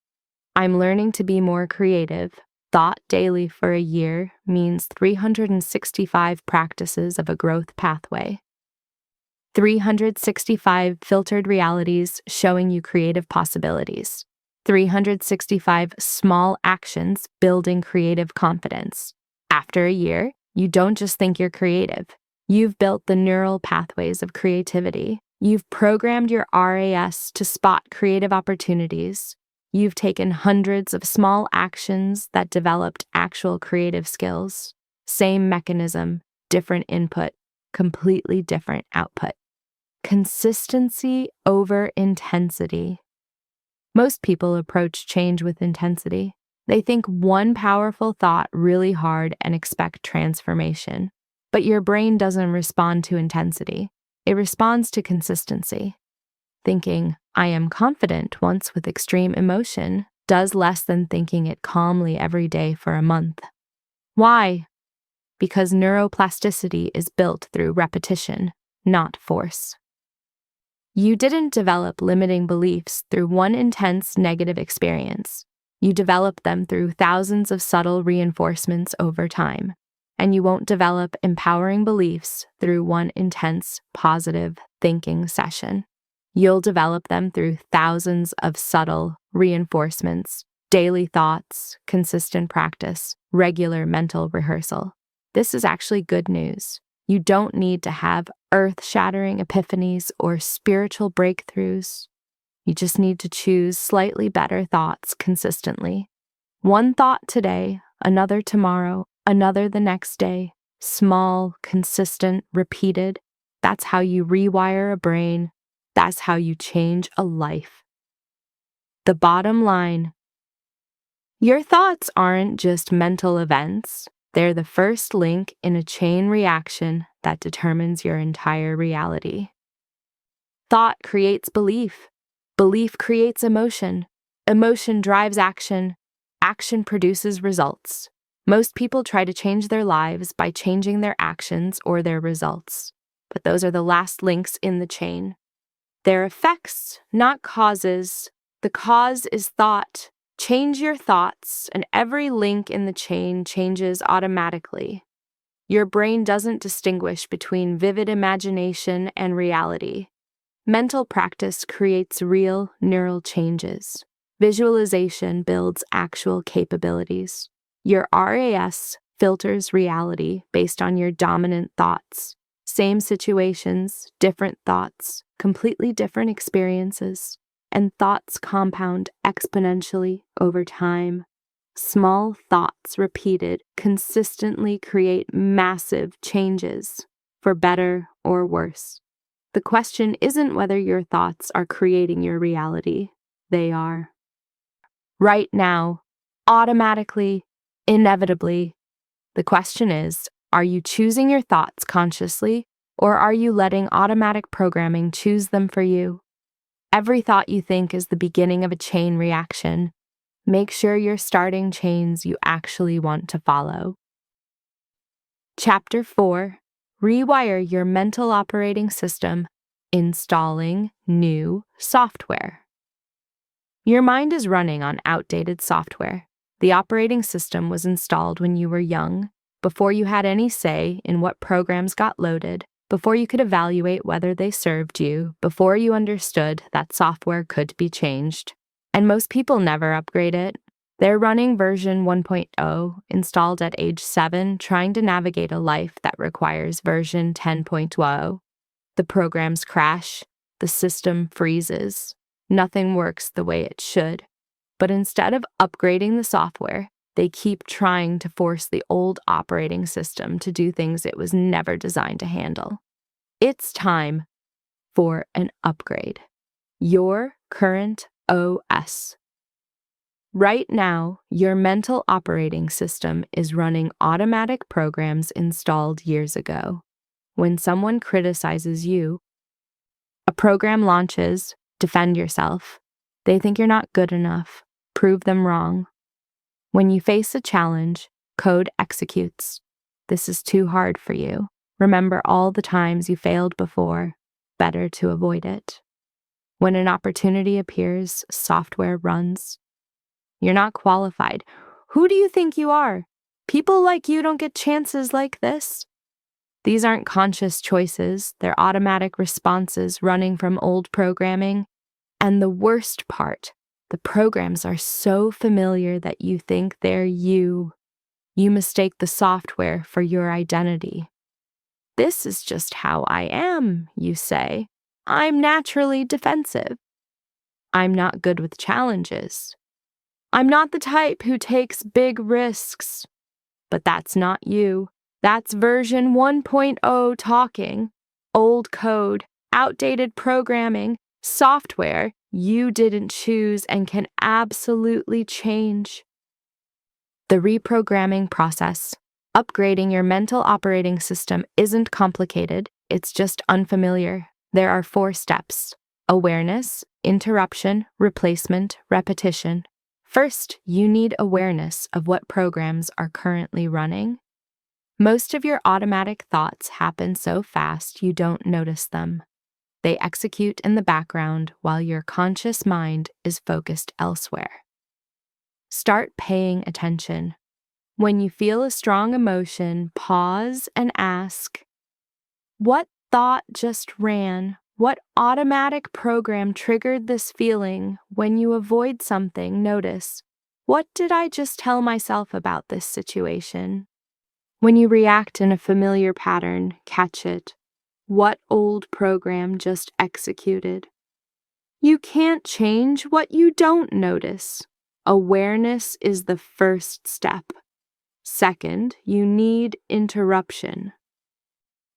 I'm learning to be more creative. Thought daily for a year means 365 practices of a growth pathway. 365 filtered realities showing you creative possibilities. 365 small actions building creative confidence. After a year, you don't just think you're creative. You've built the neural pathways of creativity. You've programmed your RAS to spot creative opportunities. You've taken hundreds of small actions that developed actual creative skills. Same mechanism, different input, completely different output. Consistency over intensity. Most people approach change with intensity. They think one powerful thought really hard and expect transformation. But your brain doesn't respond to intensity. It responds to consistency. Thinking, I am confident once with extreme emotion does less than thinking it calmly every day for a month. Why? Because neuroplasticity is built through repetition, not force. You didn't develop limiting beliefs through one intense negative experience. You developed them through thousands of subtle reinforcements over time. And you won't develop empowering beliefs through one intense positive thinking session. You'll develop them through thousands of subtle reinforcements, daily thoughts, consistent practice, regular mental rehearsal. This is actually good news. You don't need to have earth-shattering epiphanies or spiritual breakthroughs. You just need to choose slightly better thoughts consistently. One thought today, another tomorrow, another the next day. Small, consistent, repeated. That's how you rewire a brain. That's how you change a life. The bottom line: your thoughts aren't just mental events. They're the first link in a chain reaction that determines your entire reality. Thought creates belief. Belief creates emotion. Emotion drives action. Action produces results. Most people try to change their lives by changing their actions or their results, but those are the last links in the chain. They're effects, not causes. The cause is thought. Change your thoughts, and every link in the chain changes automatically. Your brain doesn't distinguish between vivid imagination and reality. Mental practice creates real neural changes. Visualization builds actual capabilities. Your RAS filters reality based on your dominant thoughts. Same situations, different thoughts, completely different experiences. And thoughts compound exponentially over time. Small thoughts repeated consistently create massive changes, for better or worse. The question isn't whether your thoughts are creating your reality. They are. Right now, automatically, inevitably. The question is, are you choosing your thoughts consciously, or are you letting automatic programming choose them for you? Every thought you think is the beginning of a chain reaction. Make sure you're starting chains you actually want to follow. Chapter 4: Rewire your mental operating system. Installing new software. Your mind is running on outdated software. The operating system was installed when you were young, before you had any say in what programs got loaded, before you could evaluate whether they served you, before you understood that software could be changed. And most people never upgrade it. They're running version 1.0, installed at age 7, trying to navigate a life that requires version 10.0. The programs crash, the system freezes. Nothing works the way it should. But instead of upgrading the software, they keep trying to force the old operating system to do things it was never designed to handle. It's time for an upgrade. Your current OS. Right now, your mental operating system is running automatic programs installed years ago. When someone criticizes you, a program launches, defend yourself. They think you're not good enough. Prove them wrong. When you face a challenge, code executes. This is too hard for you. Remember all the times you failed before. Better to avoid it. When an opportunity appears, software runs. You're not qualified. Who do you think you are? People like you don't get chances like this. These aren't conscious choices. They're automatic responses running from old programming. And the worst part, the programs are so familiar that you think they're you. You mistake the software for your identity. This is just how I am, you say. I'm naturally defensive. I'm not good with challenges. I'm not the type who takes big risks. But that's not you. That's version 1.0 talking. Old code, outdated programming, software you didn't choose and can absolutely change. The reprogramming process. Upgrading your mental operating system isn't complicated, it's just unfamiliar. There are 4 steps: awareness, interruption, replacement, repetition. First, you need awareness of what programs are currently running. Most of your automatic thoughts happen so fast you don't notice them. They execute in the background while your conscious mind is focused elsewhere. Start paying attention. When you feel a strong emotion, pause and ask, what thought just ran? What automatic program triggered this feeling? When you avoid something, notice, what did I just tell myself about this situation? When you react in a familiar pattern, catch it. What old program just executed? You can't change what you don't notice. Awareness is the first step. Second, you need interruption.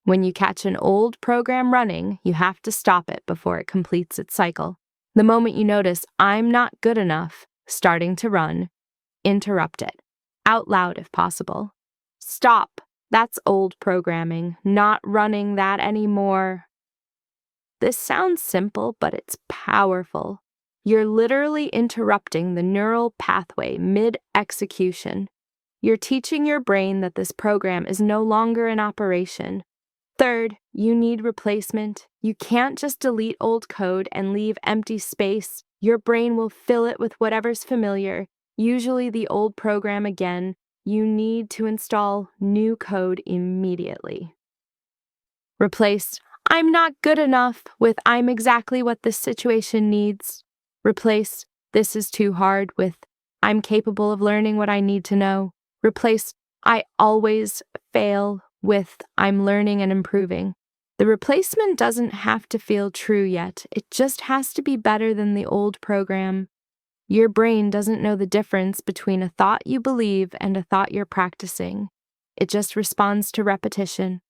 When you catch an old program running, you have to stop it before it completes its cycle. The moment you notice, I'm not good enough, starting to run, interrupt it, out loud if possible. Stop. That's old programming, not running that anymore. This sounds simple, but it's powerful. You're literally interrupting the neural pathway mid-execution. You're teaching your brain that this program is no longer in operation. Third, you need replacement. You can't just delete old code and leave empty space. Your brain will fill it with whatever's familiar, usually the old program again. You need to install new code immediately. Replace I'm not good enough with I'm exactly what this situation needs. Replace this is too hard with I'm capable of learning what I need to know. Replace I always fail with I'm learning and improving. The replacement doesn't have to feel true yet. It just has to be better than the old program. Your brain doesn't know the difference between a thought you believe and a thought you're practicing. It just responds to repetition.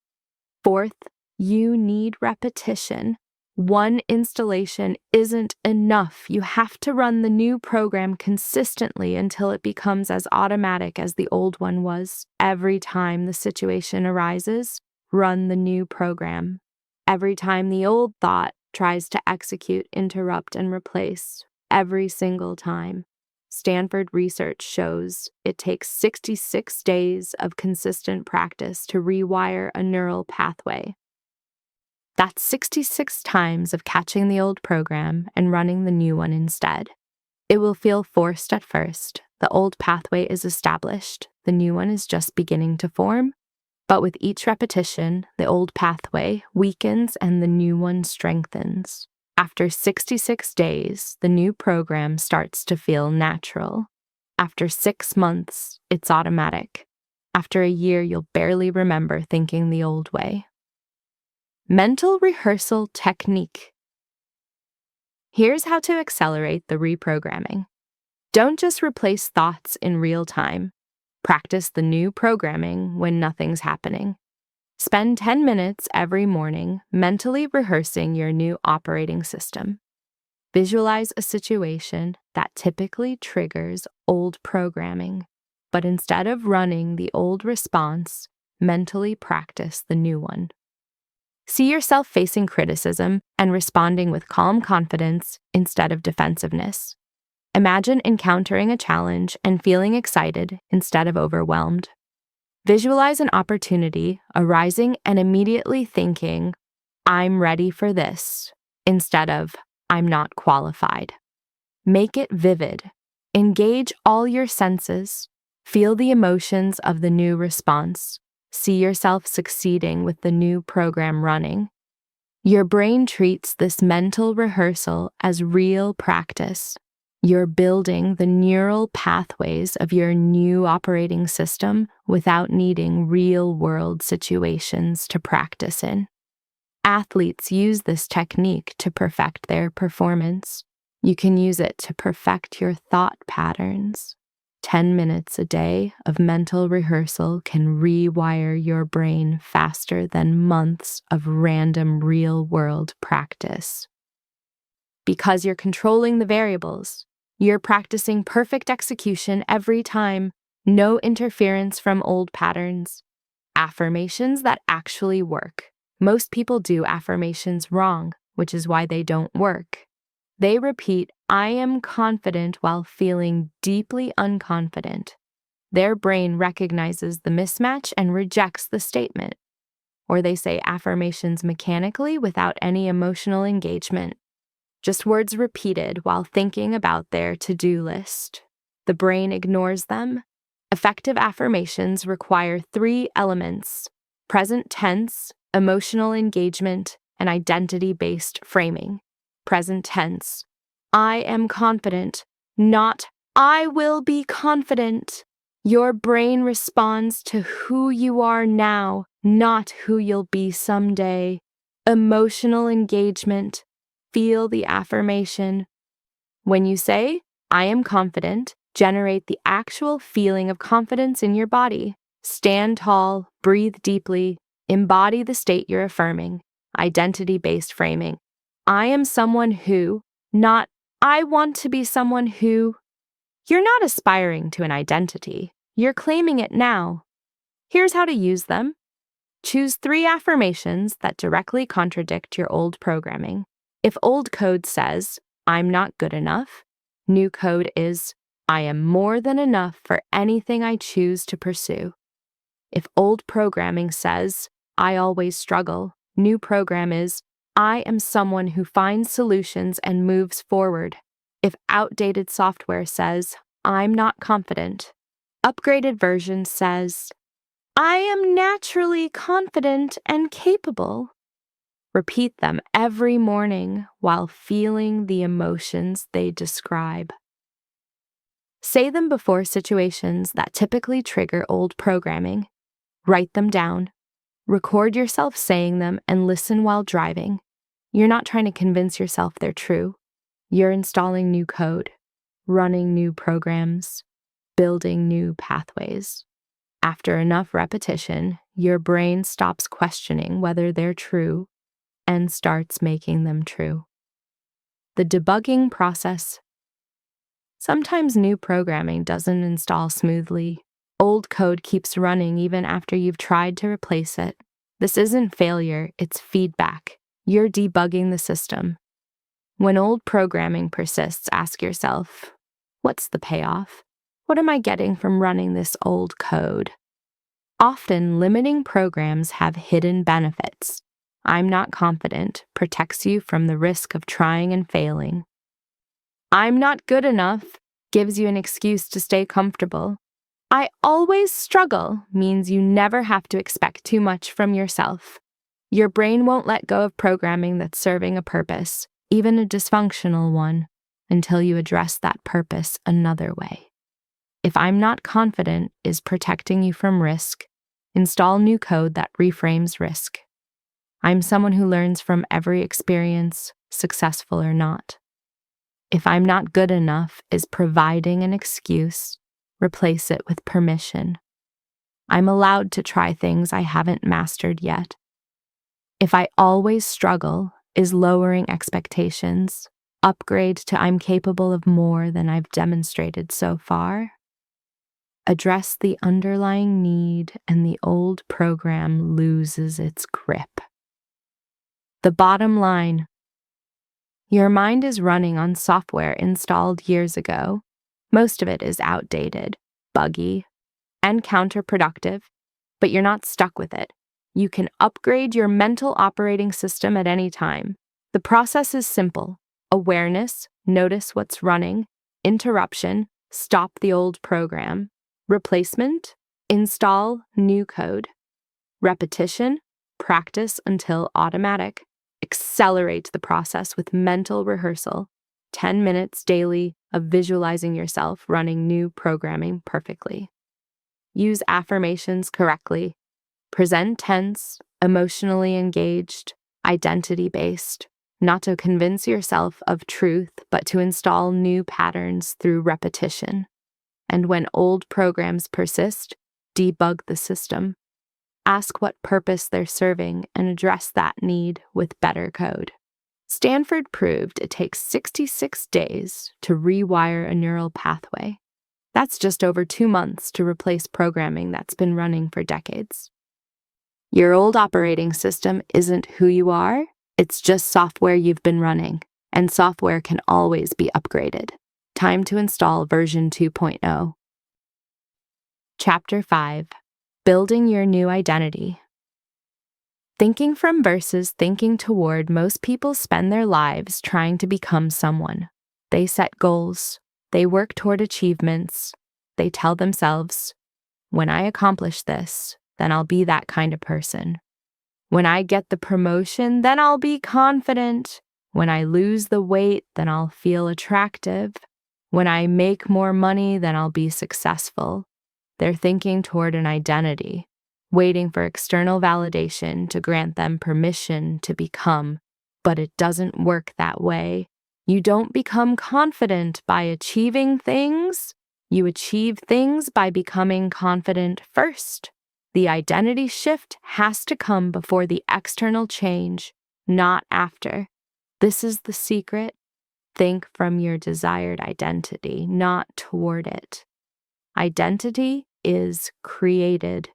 Fourth, you need repetition. One installation isn't enough. You have to run the new program consistently until it becomes as automatic as the old one was. Every time the situation arises, run the new program. Every time the old thought tries to execute, interrupt, and replace. Every single time. Stanford research shows it takes 66 days of consistent practice to rewire a neural pathway. That's 66 times of catching the old program and running the new one instead. It will feel forced at first. The old pathway is established. The new one is just beginning to form. But with each repetition, the old pathway weakens and the new one strengthens. After 66 days, the new program starts to feel natural. After 6 months, it's automatic. After a year, you'll barely remember thinking the old way. Mental rehearsal technique. Here's how to accelerate the reprogramming. Don't just replace thoughts in real time. Practice the new programming when nothing's happening. Spend 10 minutes every morning mentally rehearsing your new operating system. Visualize a situation that typically triggers old programming, but instead of running the old response, mentally practice the new one. See yourself facing criticism and responding with calm confidence instead of defensiveness. Imagine encountering a challenge and feeling excited instead of overwhelmed. Visualize an opportunity arising and immediately thinking, I'm ready for this, instead of, I'm not qualified. Make it vivid. Engage all your senses. Feel the emotions of the new response. See yourself succeeding with the new program running. Your brain treats this mental rehearsal as real practice. You're building the neural pathways of your new operating system without needing real-world situations to practice in. Athletes use this technique to perfect their performance. You can use it to perfect your thought patterns. 10 minutes a day of mental rehearsal can rewire your brain faster than months of random real-world practice. Because you're controlling the variables, you're practicing perfect execution every time, no interference from old patterns. Affirmations that actually work. Most people do affirmations wrong, which is why they don't work. They repeat, "I am confident," while feeling deeply unconfident. Their brain recognizes the mismatch and rejects the statement. Or they say affirmations mechanically without any emotional engagement. Just words repeated while thinking about their to-do list. The brain ignores them. Effective affirmations require 3 elements: present tense, emotional engagement, and identity-based framing. Present tense. I am confident, not I will be confident. Your brain responds to who you are now, not who you'll be someday. Emotional engagement. Feel the affirmation. When you say, "I am confident," generate the actual feeling of confidence in your body. Stand tall, breathe deeply, embody the state you're affirming. Identity-based framing. I am someone who, not I want to be someone who. You're not aspiring to an identity. You're claiming it now. Here's how to use them. Choose 3 affirmations that directly contradict your old programming. If old code says, "I'm not good enough," new code is, "I am more than enough for anything I choose to pursue." If old programming says, "I always struggle," new program is, "I am someone who finds solutions and moves forward." If outdated software says, "I'm not confident," upgraded version says, "I am naturally confident and capable." Repeat them every morning while feeling the emotions they describe. Say them before situations that typically trigger old programming. Write them down. Record yourself saying them and listen while driving. You're not trying to convince yourself they're true. You're installing new code, running new programs, building new pathways. After enough repetition, your brain stops questioning whether they're true and starts making them true. The debugging process. Sometimes new programming doesn't install smoothly. Old code keeps running even after you've tried to replace it. This isn't failure, it's feedback. You're debugging the system. When old programming persists, ask yourself, what's the payoff? What am I getting from running this old code? Often, limiting programs have hidden benefits. "I'm not confident" protects you from the risk of trying and failing. "I'm not good enough" gives you an excuse to stay comfortable. "I always struggle" means you never have to expect too much from yourself. Your brain won't let go of programming that's serving a purpose, even a dysfunctional one, until you address that purpose another way. If "I'm not confident" is protecting you from risk, install new code that reframes risk. "I'm someone who learns from every experience, successful or not." If "I'm not good enough" is providing an excuse, replace it with permission. "I'm allowed to try things I haven't mastered yet." If "I always struggle" is lowering expectations, upgrade to "I'm capable of more than I've demonstrated so far." Address the underlying need and the old program loses its grip. The bottom line. Your mind is running on software installed years ago. Most of it is outdated, buggy, and counterproductive, but you're not stuck with it. You can upgrade your mental operating system at any time. The process is simple. Awareness, notice what's running. Interruption, stop the old program. Replacement, install new code. Repetition, practice until automatic. Accelerate the process with mental rehearsal. 10 minutes daily of visualizing yourself running new programming perfectly. Use affirmations correctly. Present tense, emotionally engaged, identity-based, not to convince yourself of truth, but to install new patterns through repetition. And when old programs persist, debug the system. Ask what purpose they're serving and address that need with better code. Stanford proved it takes 66 days to rewire a neural pathway. That's just over 2 months to replace programming that's been running for decades. Your old operating system isn't who you are, it's just software you've been running, and software can always be upgraded. Time to install version 2.0. Chapter 5. Building Your New Identity. Thinking from versus thinking toward, most people spend their lives trying to become someone. They set goals. They work toward achievements. They tell themselves, when I accomplish this, then I'll be that kind of person. When I get the promotion, then I'll be confident. When I lose the weight, then I'll feel attractive. When I make more money, then I'll be successful. They're thinking toward an identity, waiting for external validation to grant them permission to become, but it doesn't work that way. You don't become confident by achieving things. You achieve things by becoming confident first. The identity shift has to come before the external change, not after. This is the secret. Think from your desired identity, not toward it. Identity is created,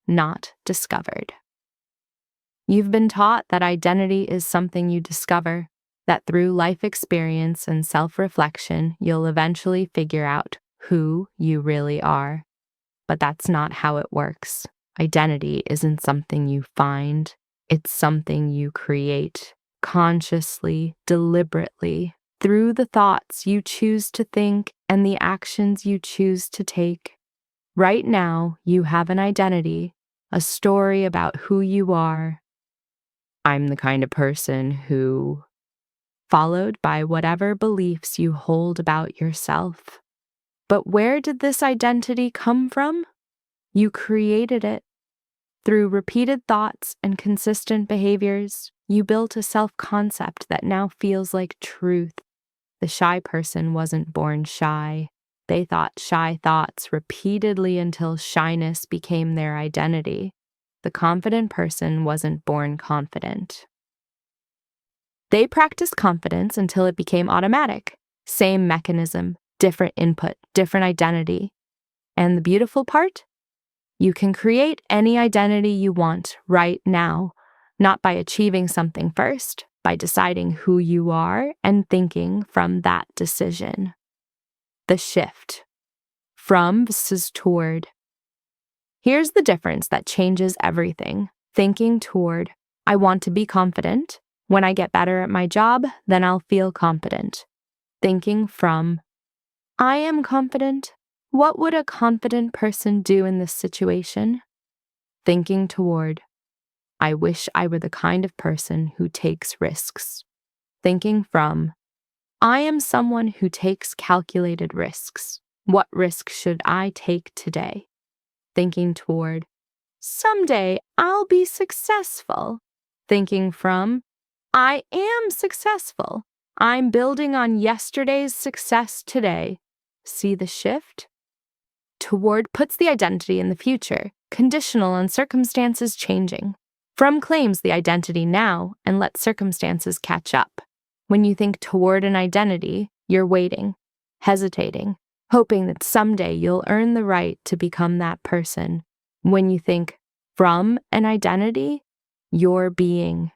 not discovered. You've been taught that identity is something you discover, that through life experience and self-reflection, you'll eventually figure out who you really are. But that's not how it works. Identity isn't something you find. It's something you create, consciously, deliberately, through the thoughts you choose to think and the actions you choose to take. Right now, you have an identity, a story about who you are. I'm the kind of person who, followed by whatever beliefs you hold about yourself. But where did this identity come from? You created it. Through repeated thoughts and consistent behaviors, you built a self-concept that now feels like truth. The shy person wasn't born shy. They thought shy thoughts repeatedly until shyness became their identity. The confident person wasn't born confident. They practiced confidence until it became automatic. Same mechanism, different input, different identity. And the beautiful part? You can create any identity you want right now, not by achieving something first, by deciding who you are and thinking from that decision. The shift. From versus toward. Here's the difference that changes everything. Thinking toward, I want to be confident. When I get better at my job, then I'll feel confident. Thinking from, I am confident. What would a confident person do in this situation? Thinking toward, I wish I were the kind of person who takes risks. Thinking from, I am someone who takes calculated risks. What risk should I take today? Thinking toward, someday I'll be successful. Thinking from, I am successful. I'm building on yesterday's success today. See the shift? Toward puts the identity in the future, conditional on circumstances changing. From claims the identity now and lets circumstances catch up. When you think toward an identity, you're waiting, hesitating, hoping that someday you'll earn the right to become that person. When you think from an identity, you're being,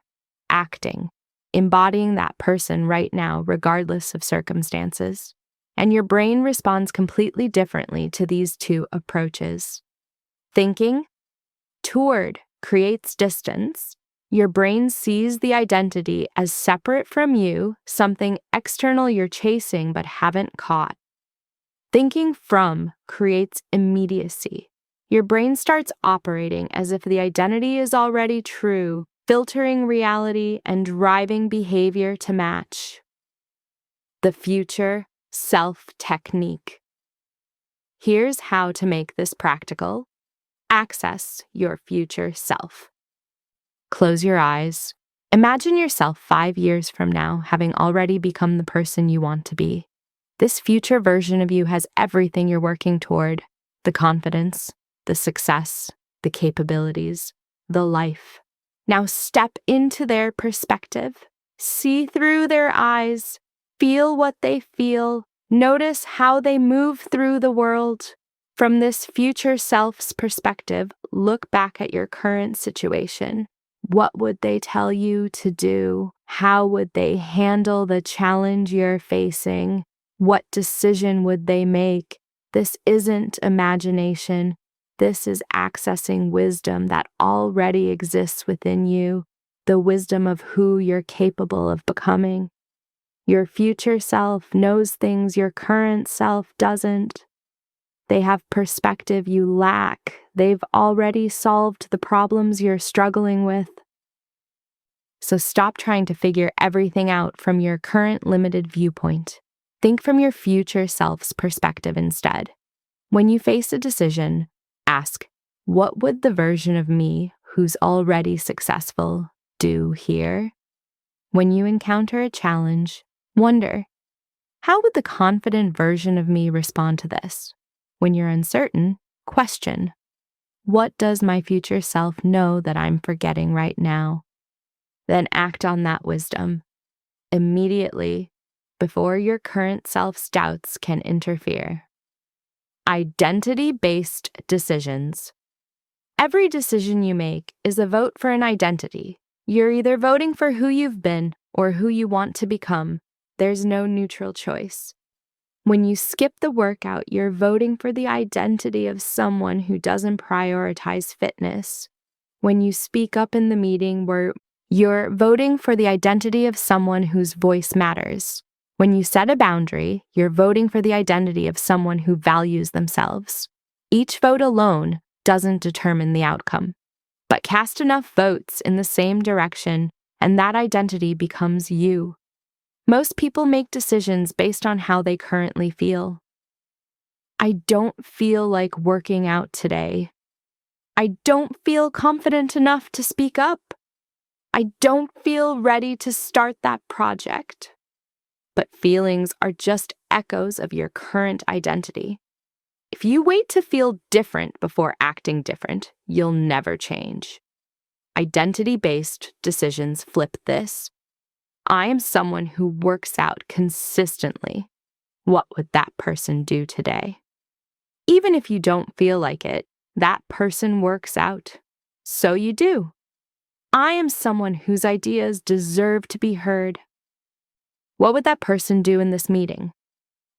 acting, embodying that person right now, regardless of circumstances. And your brain responds completely differently to these two approaches. Thinking toward creates distance. Your brain sees the identity as separate from you, something external you're chasing but haven't caught. Thinking from creates immediacy. Your brain starts operating as if the identity is already true, filtering reality and driving behavior to match. The future self technique. Here's how to make this practical. Access your future self. Close your eyes. Imagine yourself 5 years from now having already become the person you want to be. This future version of you has everything you're working toward: the confidence, the success, the capabilities, the life. Now step into their perspective. See through their eyes. Feel what they feel. Notice how they move through the world. From this future self's perspective, look back at your current situation. What would they tell you to do? How would they handle the challenge you're facing? What decision would they make? This isn't imagination. This is accessing wisdom that already exists within you, the wisdom of who you're capable of becoming. Your future self knows things your current self doesn't. They have perspective you lack. They've already solved the problems you're struggling with. So stop trying to figure everything out from your current limited viewpoint. Think from your future self's perspective instead. When you face a decision, ask, what would the version of me who's already successful do here? When you encounter a challenge, wonder, how would the confident version of me respond to this? When you're uncertain, question, what does my future self know that I'm forgetting right now? Then act on that wisdom immediately before your current self's doubts can interfere. Identity-based decisions. Every decision you make is a vote for an identity. You're either voting for who you've been or who you want to become. There's no neutral choice. When you skip the workout, you're voting for the identity of someone who doesn't prioritize fitness. When you speak up in the meeting, you're voting for the identity of someone whose voice matters. When you set a boundary, you're voting for the identity of someone who values themselves. Each vote alone doesn't determine the outcome, but cast enough votes in the same direction, and that identity becomes you. Most people make decisions based on how they currently feel. I don't feel like working out today. I don't feel confident enough to speak up. I don't feel ready to start that project. But feelings are just echoes of your current identity. If you wait to feel different before acting different, you'll never change. Identity-based decisions flip this. I am someone who works out consistently. What would that person do today? Even if you don't feel like it, that person works out. So you do. I am someone whose ideas deserve to be heard. What would that person do in this meeting?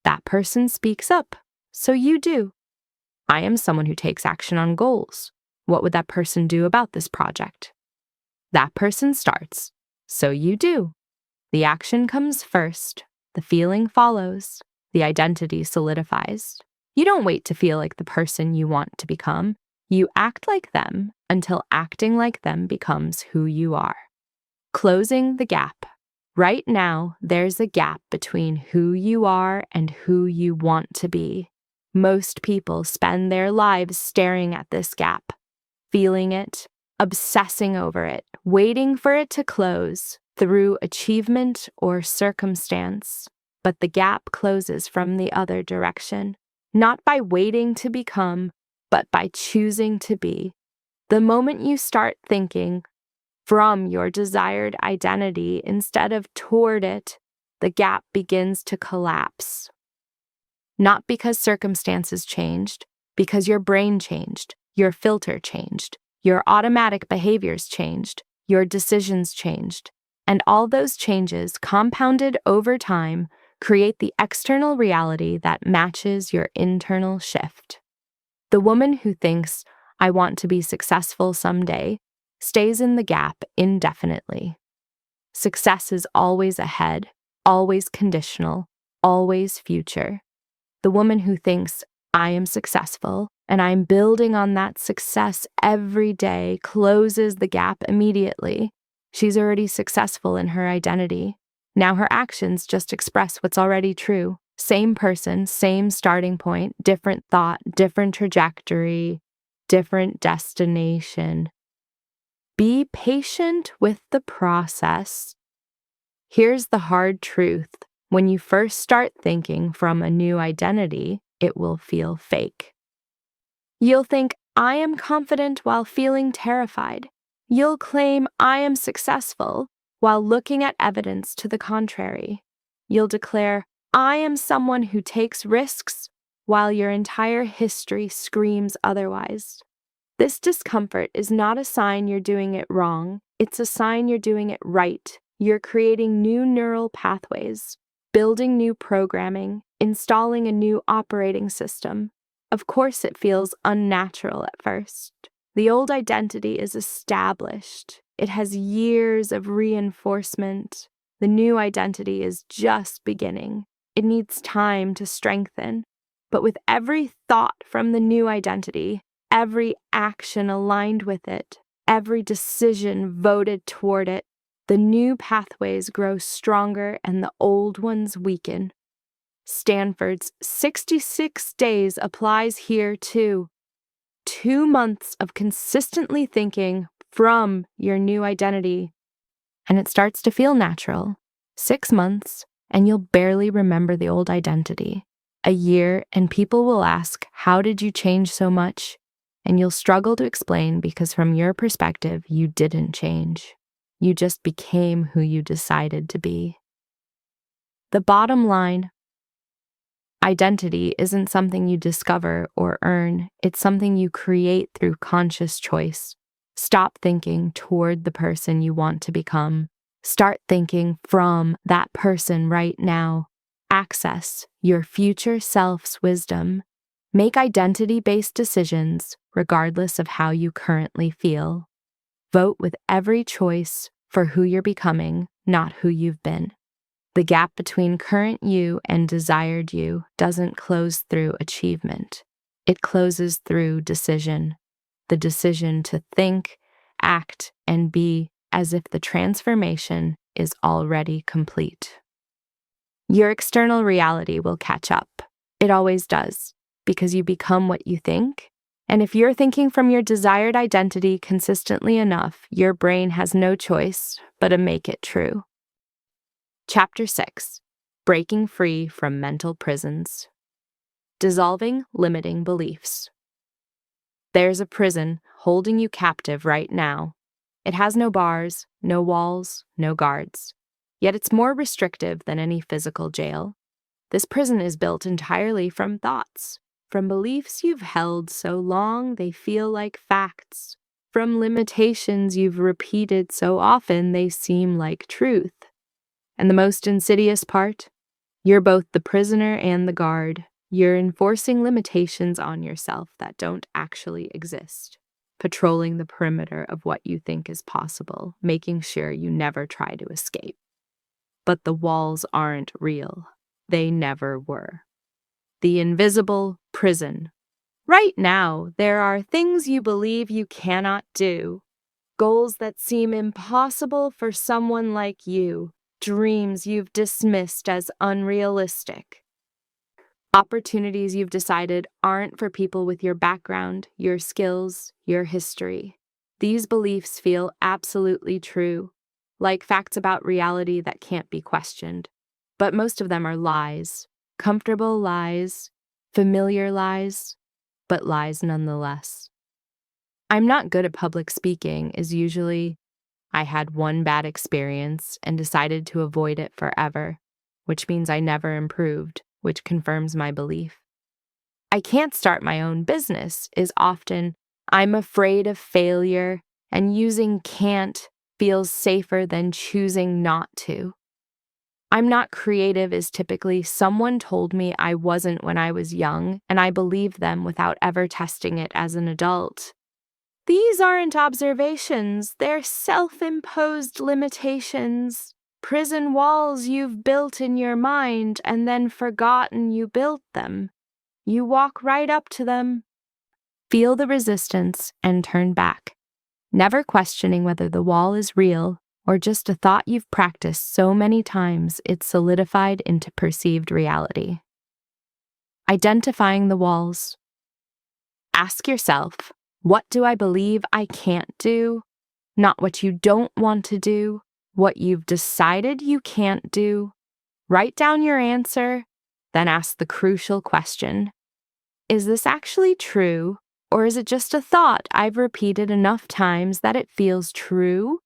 That person speaks up. So you do. I am someone who takes action on goals. What would that person do about this project? That person starts. So you do. The action comes first. The feeling follows. The identity solidifies. You don't wait to feel like the person you want to become. You act like them until acting like them becomes who you are. Closing the gap. Right now, there's a gap between who you are and who you want to be. Most people spend their lives staring at this gap, feeling it, obsessing over it, waiting for it to close through achievement or circumstance. But the gap closes from the other direction, not by waiting to become, but by choosing to be. The moment you start thinking from your desired identity instead of toward it, the gap begins to collapse. Not because circumstances changed, because your brain changed, your filter changed, your automatic behaviors changed, your decisions changed, and all those changes, compounded over time, create the external reality that matches your internal shift. The woman who thinks, I want to be successful someday, stays in the gap indefinitely. Success is always ahead, always conditional, always future. The woman who thinks, I am successful, and I'm building on that success every day, closes the gap immediately. She's already successful in her identity. Now her actions just express what's already true. Same person, same starting point, different thought, different trajectory, different destination. Be patient with the process. Here's the hard truth. When you first start thinking from a new identity, it will feel fake. You'll think, I am confident while feeling terrified. You'll claim, I am successful while looking at evidence to the contrary. You'll declare, I am someone who takes risks while your entire history screams otherwise. This discomfort is not a sign you're doing it wrong. It's a sign you're doing it right. You're creating new neural pathways, building new programming, installing a new operating system. Of course, it feels unnatural at first. The old identity is established. It has years of reinforcement. The new identity is just beginning. It needs time to strengthen. But with every thought from the new identity, every action aligned with it, every decision voted toward it, the new pathways grow stronger and the old ones weaken. Stanford's 66 days applies here too. 2 months of consistently thinking from your new identity, and it starts to feel natural. 6 months, and you'll barely remember the old identity. A year, and people will ask, how did you change so much? And you'll struggle to explain because from your perspective, you didn't change. You just became who you decided to be. The bottom line, identity isn't something you discover or earn. It's something you create through conscious choice. Stop thinking toward the person you want to become. Start thinking from that person right now. Access your future self's wisdom. Make identity-based decisions regardless of how you currently feel. Vote with every choice for who you're becoming, not who you've been. The gap between current you and desired you doesn't close through achievement. It closes through decision. The decision to think, act, and be as if the transformation is already complete. Your external reality will catch up. It always does, because you become what you think. And if you're thinking from your desired identity consistently enough, your brain has no choice but to make it true. Chapter 6. Breaking Free from Mental Prisons. Dissolving Limiting Beliefs. There's a prison holding you captive right now. It has no bars, no walls, no guards. Yet it's more restrictive than any physical jail. This prison is built entirely from thoughts, from beliefs you've held so long they feel like facts, from limitations you've repeated so often they seem like truth. And the most insidious part? You're both the prisoner and the guard. You're enforcing limitations on yourself that don't actually exist, patrolling the perimeter of what you think is possible, making sure you never try to escape. But the walls aren't real. They never were. The invisible prison. Right now, there are things you believe you cannot do, goals that seem impossible for someone like you, dreams you've dismissed as unrealistic, opportunities you've decided aren't for people with your background, your skills, your history. These beliefs feel absolutely true, like facts about reality that can't be questioned. But most of them are lies, comfortable lies, familiar lies, but lies nonetheless. I'm not good at public speaking is usually, I had one bad experience and decided to avoid it forever, which means I never improved, which confirms my belief. I can't start my own business is often, I'm afraid of failure, and using can't feels safer than choosing not to. I'm not creative is typically someone told me I wasn't when I was young, and I believed them without ever testing it as an adult. These aren't observations, they're self-imposed limitations. Prison walls you've built in your mind and then forgotten you built them. You walk right up to them, feel the resistance, and turn back, never questioning whether the wall is real or just a thought you've practiced so many times it's solidified into perceived reality. Identifying the walls. Ask yourself, what do I believe I can't do? not what you don't want to do, what you've decided you can't do. Write down your answer, then ask the crucial question. Is this actually true, or is it just a thought I've repeated enough times that it feels true?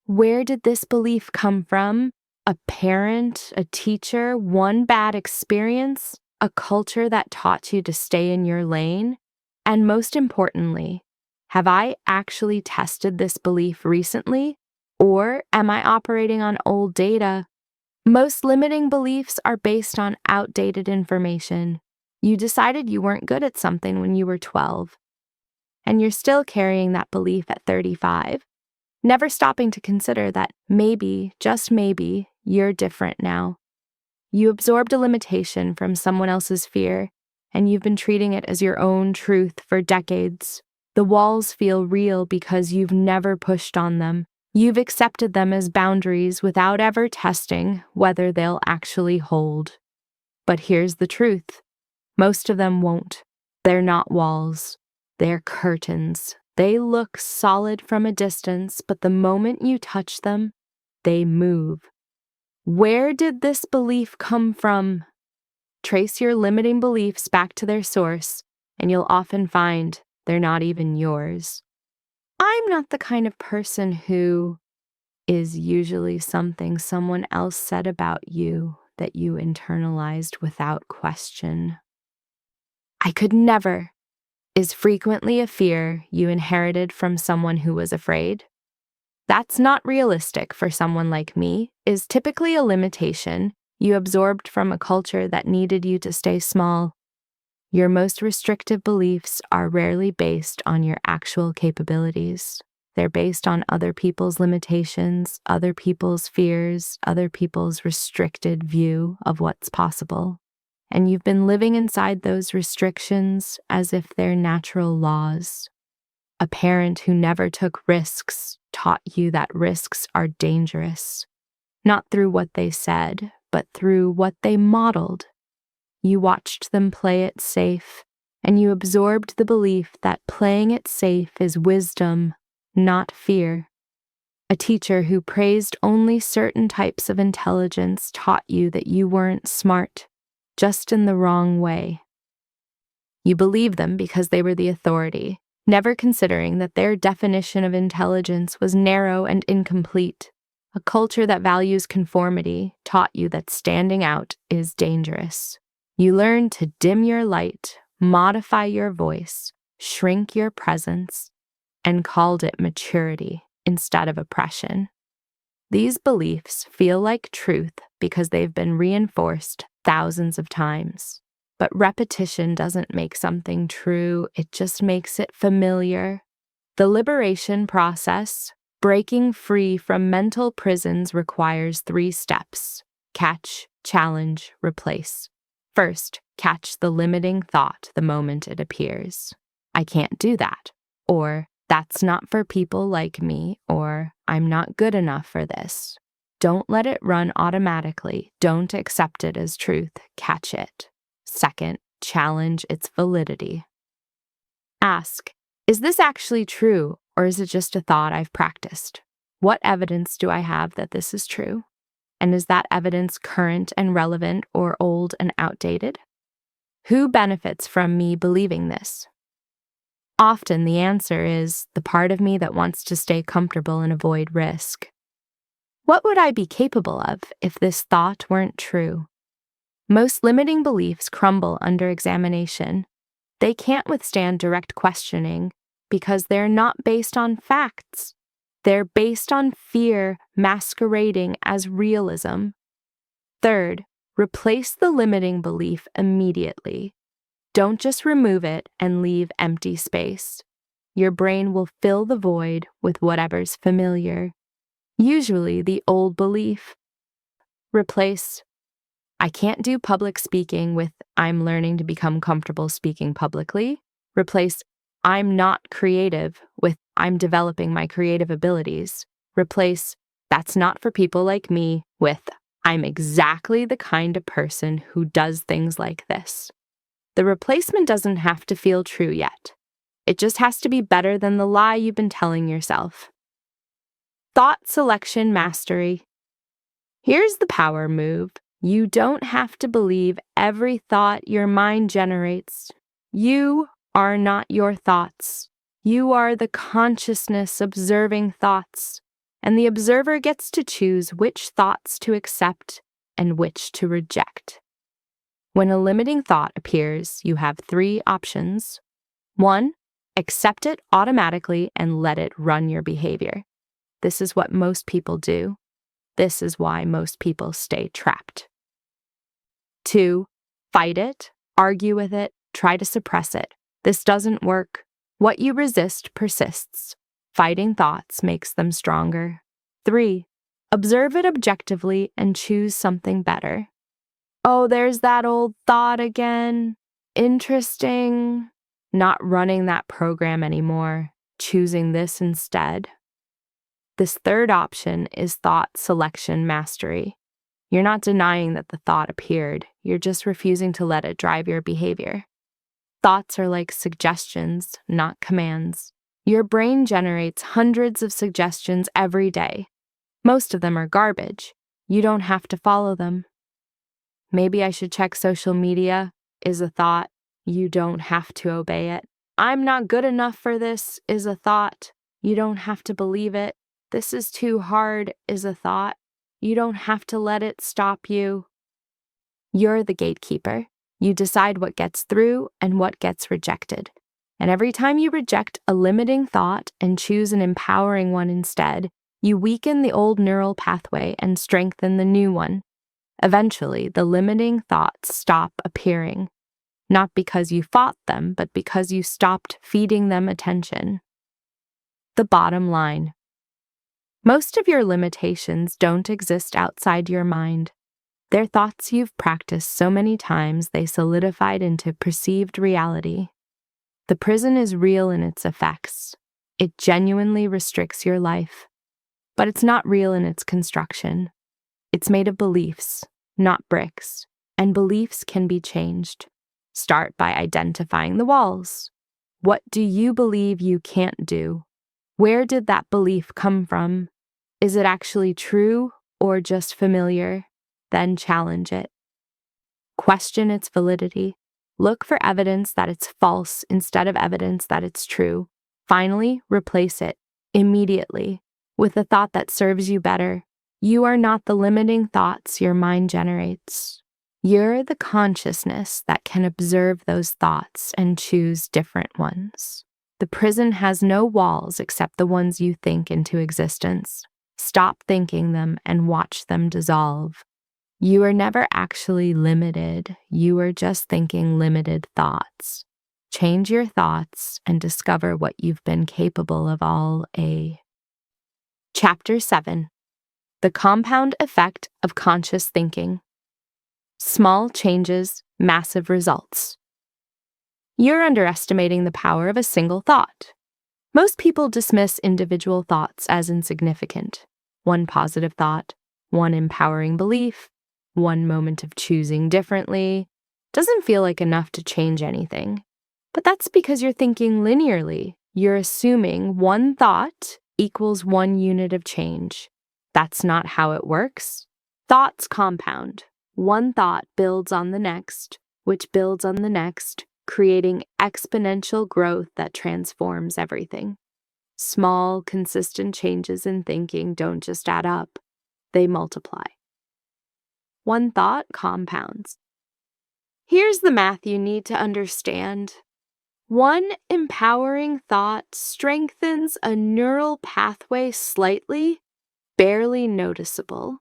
Where did this belief come from? A parent, a teacher, one bad experience, a culture that taught you to stay in your lane? And most importantly, have I actually tested this belief recently, or am I operating on old data? Most limiting beliefs are based on outdated information. You decided you weren't good at something when you were 12, and you're still carrying that belief at 35, never stopping to consider that maybe, just maybe, you're different now. You absorbed a limitation from someone else's fear, and you've been treating it as your own truth for decades. The walls feel real because you've never pushed on them. You've accepted them as boundaries without ever testing whether they'll actually hold. But here's the truth. Most of them won't. They're not walls. They're curtains. They look solid from a distance, but the moment you touch them, they move. Where did this belief come from? Trace your limiting beliefs back to their source, and you'll often find they're not even yours. I'm not the kind of person who is usually something someone else said about you that you internalized without question. I could never is frequently a fear you inherited from someone who was afraid. That's not realistic for someone like me, is typically a limitation you absorbed from a culture that needed you to stay small. Your most restrictive beliefs are rarely based on your actual capabilities. They're based on other people's limitations, other people's fears, other people's restricted view of what's possible. And you've been living inside those restrictions as if they're natural laws. A parent who never took risks taught you that risks are dangerous, not through what they said, but through what they modeled. You watched them play it safe, and you absorbed the belief that playing it safe is wisdom, not fear. A teacher who praised only certain types of intelligence taught you that you weren't smart, just in the wrong way. You believed them because they were the authority, never considering that their definition of intelligence was narrow and incomplete. A culture that values conformity taught you that standing out is dangerous. You learned to dim your light, modify your voice, shrink your presence, and called it maturity instead of oppression. These beliefs feel like truth because they've been reinforced thousands of times. But repetition doesn't make something true, it just makes it familiar. The liberation process, breaking free from mental prisons, requires 3 steps: catch, challenge, replace. First, catch the limiting thought the moment it appears. I can't do that, or that's not for people like me, or I'm not good enough for this. Don't let it run automatically. Don't accept it as truth. Catch it. Second, challenge its validity. Ask, is this actually true, or is it just a thought I've practiced? What evidence do I have that this is true? And is that evidence current and relevant or old and outdated? Who benefits from me believing this? Often the answer is the part of me that wants to stay comfortable and avoid risk. What would I be capable of if this thought weren't true? Most limiting beliefs crumble under examination. They can't withstand direct questioning because they're not based on facts. They're based on fear masquerading as realism. Third, replace the limiting belief immediately. Don't just remove it and leave empty space. Your brain will fill the void with whatever's familiar, usually the old belief. Replace, I can't do public speaking with I'm learning to become comfortable speaking publicly. Replace, I'm not creative with I'm developing my creative abilities. Replace, that's not for people like me with I'm exactly the kind of person who does things like this. The replacement doesn't have to feel true yet. It just has to be better than the lie you've been telling yourself. Thought selection mastery. Here's the power move. You don't have to believe every thought your mind generates. You are not your thoughts. You are the consciousness observing thoughts, and the observer gets to choose which thoughts to accept and which to reject. When a limiting thought appears, you have 3 options. 1, accept it automatically and let it run your behavior. This is what most people do. This is why most people stay trapped. 2, fight it, argue with it, try to suppress it. This doesn't work. What you resist persists. Fighting thoughts makes them stronger. 3, observe it objectively and choose something better. Oh, there's that old thought again. Interesting. Not running that program anymore. Choosing this instead. This third option is thought selection mastery. You're not denying that the thought appeared. You're just refusing to let it drive your behavior. Thoughts are like suggestions, not commands. Your brain generates hundreds of suggestions every day. Most of them are garbage. You don't have to follow them. Maybe I should check social media is a thought. You don't have to obey it. I'm not good enough for this is a thought. You don't have to believe it. This is too hard is a thought. You don't have to let it stop you. You're the gatekeeper. You decide what gets through and what gets rejected. And every time you reject a limiting thought and choose an empowering one instead, you weaken the old neural pathway and strengthen the new one. Eventually, the limiting thoughts stop appearing, not because you fought them, but because you stopped feeding them attention. The bottom line. Most of your limitations don't exist outside your mind. They're thoughts you've practiced so many times they solidified into perceived reality. The prison is real in its effects. It genuinely restricts your life. But it's not real in its construction. It's made of beliefs, not bricks, and beliefs can be changed. Start by identifying the walls. What do you believe you can't do? Where did that belief come from? Is it actually true or just familiar? Then challenge it. Question its validity. Look for evidence that it's false instead of evidence that it's true. Finally, replace it immediately with a thought that serves you better. You are not the limiting thoughts your mind generates. You're the consciousness that can observe those thoughts and choose different ones. The prison has no walls except the ones you think into existence. Stop thinking them and watch them dissolve. You are never actually limited. You are just thinking limited thoughts. Change your thoughts and discover what you've been capable of all a. Chapter 7. The Compound Effect of Conscious Thinking. Small changes, massive results. You're underestimating the power of a single thought. Most people dismiss individual thoughts as insignificant. One positive thought, one empowering belief, one moment of choosing differently doesn't feel like enough to change anything. But that's because you're thinking linearly. You're assuming one thought equals one unit of change. That's not how it works. Thoughts compound. One thought builds on the next, which builds on the next, creating exponential growth that transforms everything. Small, consistent changes in thinking don't just add up, they multiply. One thought compounds. Here's the math you need to understand. One empowering thought strengthens a neural pathway slightly, barely noticeable.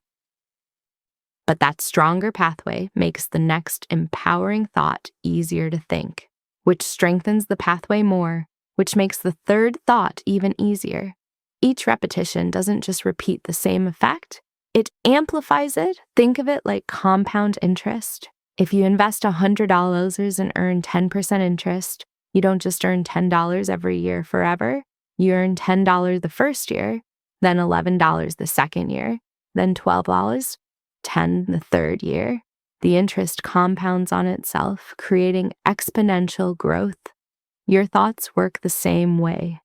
But that stronger pathway makes the next empowering thought easier to think, which strengthens the pathway more, which makes the third thought even easier. Each repetition doesn't just repeat the same effect, it amplifies it. Think of it like compound interest. If you invest $100 and earn 10% interest, you don't just earn $10 every year forever. You earn $10 the first year, then $11 the second year, then $12, $10 the third year. The interest compounds on itself, creating exponential growth. Your thoughts work the same way.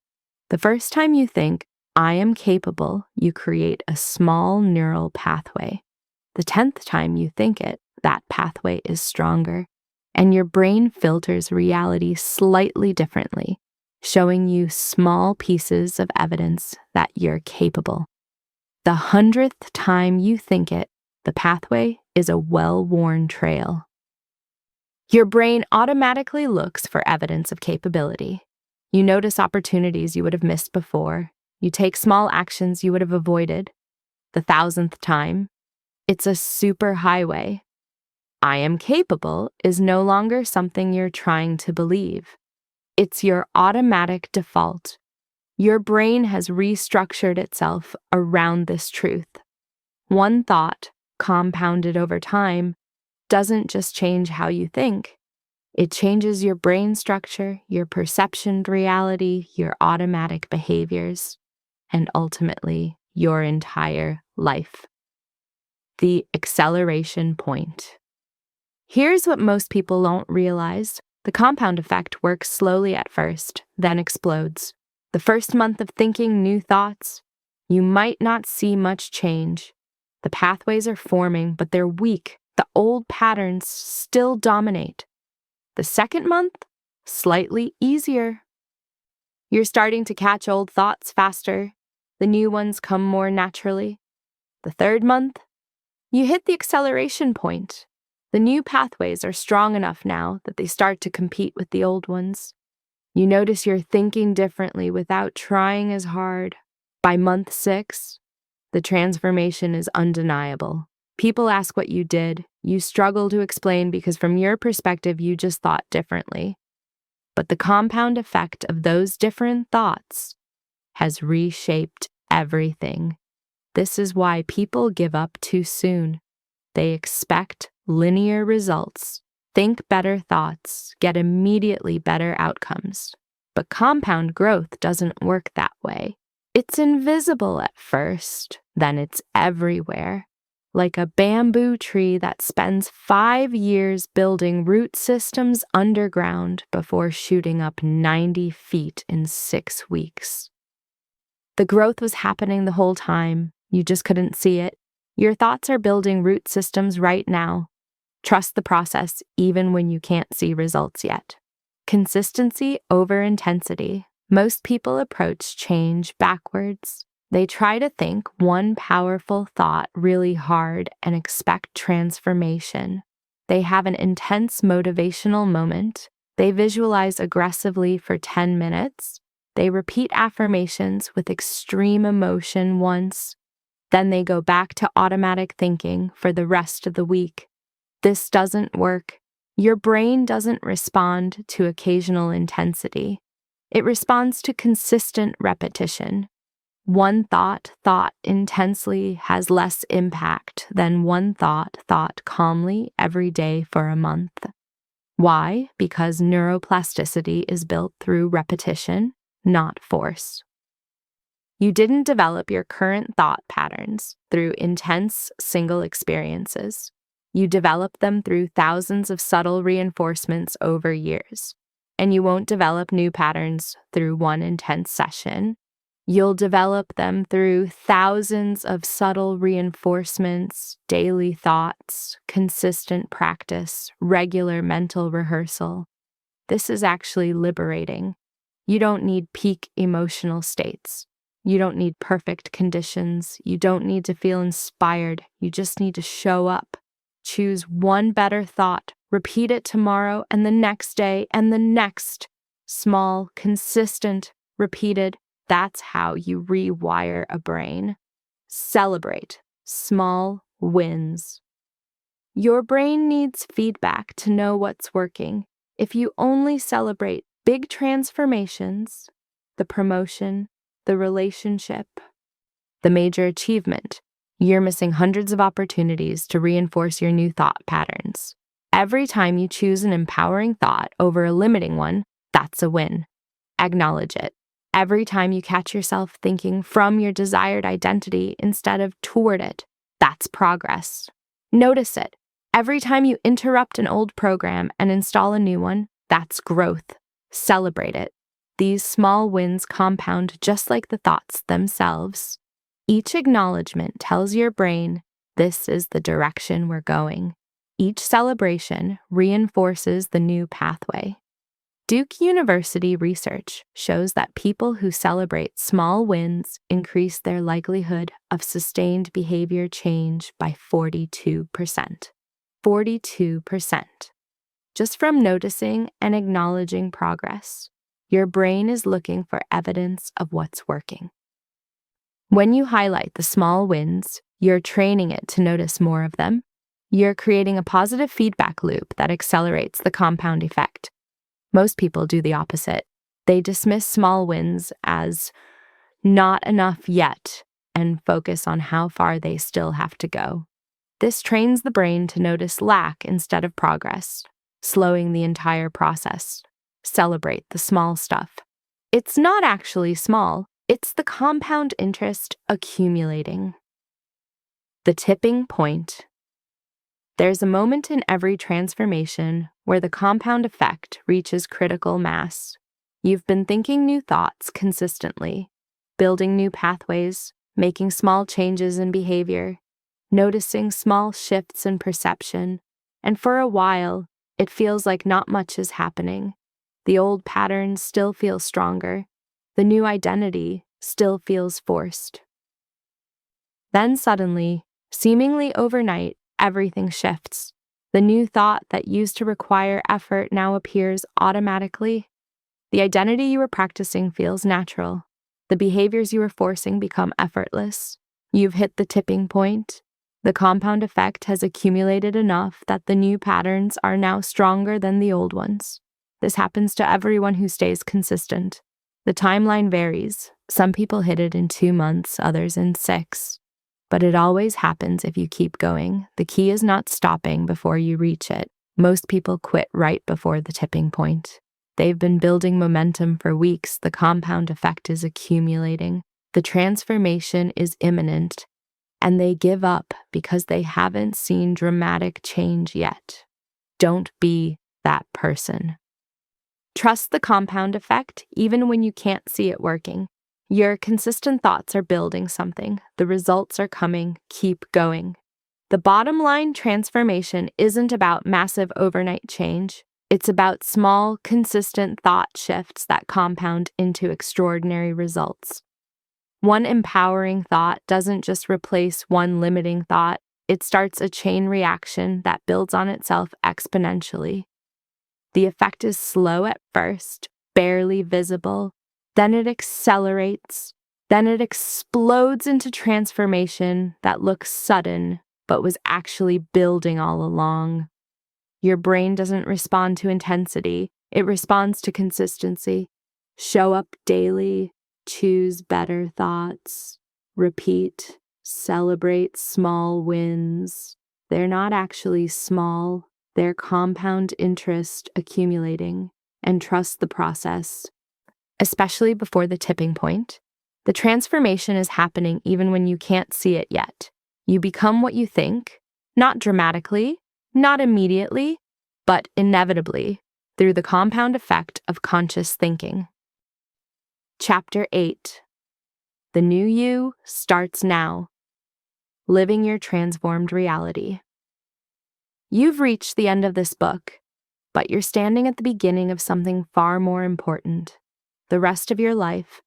The first time you think, I am capable, you create a small neural pathway. The 10th time you think it, that pathway is stronger, and your brain filters reality slightly differently, showing you small pieces of evidence that you're capable. The 100th time you think it, the pathway is a well-worn trail. Your brain automatically looks for evidence of capability. You notice opportunities you would have missed before. You take small actions you would have avoided. The 1000th time, it's a superhighway. I am capable is no longer something you're trying to believe. It's your automatic default. Your brain has restructured itself around this truth. One thought, compounded over time, doesn't just change how you think. It changes your brain structure, your perception of reality, your automatic behaviors, and ultimately, your entire life. The acceleration point. Here's what most people don't realize. The compound effect works slowly at first, then explodes. The first month of thinking new thoughts, you might not see much change. The pathways are forming, but they're weak. The old patterns still dominate. The second month, slightly easier. You're starting to catch old thoughts faster. The new ones come more naturally. The third month, you hit the acceleration point. The new pathways are strong enough now that they start to compete with the old ones. You notice you're thinking differently without trying as hard. By month 6, the transformation is undeniable. People ask what you did. You struggle to explain because from your perspective, you just thought differently. But the compound effect of those different thoughts has reshaped everything. This is why people give up too soon. They expect linear results, think better thoughts, get immediately better outcomes. But compound growth doesn't work that way. It's invisible at first, then it's everywhere. Like a bamboo tree that spends 5 years building root systems underground before shooting up 90 feet in 6 weeks. The growth was happening the whole time. You just couldn't see it. Your thoughts are building root systems right now. Trust the process even when you can't see results yet. Consistency over intensity. Most people approach change backwards. They try to think one powerful thought really hard and expect transformation. They have an intense motivational moment. They visualize aggressively for 10 minutes. They repeat affirmations with extreme emotion once. Then they go back to automatic thinking for the rest of the week. This doesn't work. Your brain doesn't respond to occasional intensity. It responds to consistent repetition. One thought intensely has less impact than one thought calmly every day for a month. Why? Because neuroplasticity is built through repetition, not force. You didn't develop your current thought patterns through intense single experiences. You developed them through thousands of subtle reinforcements over years. And you won't develop new patterns through one intense session. You'll develop them through thousands of subtle reinforcements, daily thoughts, consistent practice, regular mental rehearsal. This is actually liberating. You don't need peak emotional states. You don't need perfect conditions. You don't need to feel inspired. You just need to show up. Choose one better thought. Repeat it tomorrow and the next day and the next. Small, consistent, repeated. That's how you rewire a brain. Celebrate small wins. Your brain needs feedback to know what's working. If you only celebrate big transformations, the promotion, the relationship, the major achievement, you're missing hundreds of opportunities to reinforce your new thought patterns. Every time you choose an empowering thought over a limiting one, that's a win. Acknowledge it. Every time you catch yourself thinking from your desired identity instead of toward it, that's progress. Notice it. Every time you interrupt an old program and install a new one, that's growth. Celebrate it. these small wins compound just like the thoughts themselves. Each acknowledgement tells your brain, this is the direction we're going. Each celebration reinforces the new pathway. Duke University research shows that people who celebrate small wins increase their likelihood of sustained behavior change by 42%. 42%. Just from noticing and acknowledging progress, your brain is looking for evidence of what's working. When you highlight the small wins, you're training it to notice more of them. You're creating a positive feedback loop that accelerates the compound effect. Most people do the opposite. They dismiss small wins as not enough yet and focus on how far they still have to go. This trains the brain to notice lack instead of progress, slowing the entire process. Celebrate the small stuff. It's not actually small, it's the compound interest accumulating. The tipping point. There's a moment in every transformation where the compound effect reaches critical mass. You've been thinking new thoughts consistently, building new pathways, making small changes in behavior, noticing small shifts in perception, and for a while, it feels like not much is happening. The old patterns still feel stronger. The new identity still feels forced. Then suddenly, seemingly overnight, everything shifts. The new thought that used to require effort now appears automatically. The identity you were practicing feels natural. The behaviors you were forcing become effortless. You've hit the tipping point. The compound effect has accumulated enough that the new patterns are now stronger than the old ones. This happens to everyone who stays consistent. The timeline varies. Some people hit it in 2 months, others in 6. But it always happens if you keep going. The key is not stopping before you reach it. Most people quit right before the tipping point. They've been building momentum for weeks. The compound effect is accumulating. The transformation is imminent, and they give up because they haven't seen dramatic change yet. Don't be that person. Trust the compound effect even when you can't see it working. Your consistent thoughts are building something. The results are coming. Keep going. The bottom line transformation isn't about massive overnight change. It's about small, consistent thought shifts that compound into extraordinary results. One empowering thought doesn't just replace one limiting thought. It starts a chain reaction that builds on itself exponentially. The effect is slow at first, barely visible. Then it accelerates. Then it explodes into transformation that looks sudden, but was actually building all along. Your brain doesn't respond to intensity. It responds to consistency. Show up daily. Choose better thoughts. Repeat. Celebrate small wins. They're not actually small. They're compound interest accumulating. And trust the process. Especially before the tipping point. The transformation is happening even when you can't see it yet. You become what you think, not dramatically, not immediately, but inevitably, through the compound effect of conscious thinking. Chapter 8. The new you starts now. Living your transformed reality. You've reached the end of this book, but you're standing at the beginning of something far more important. The rest of your life,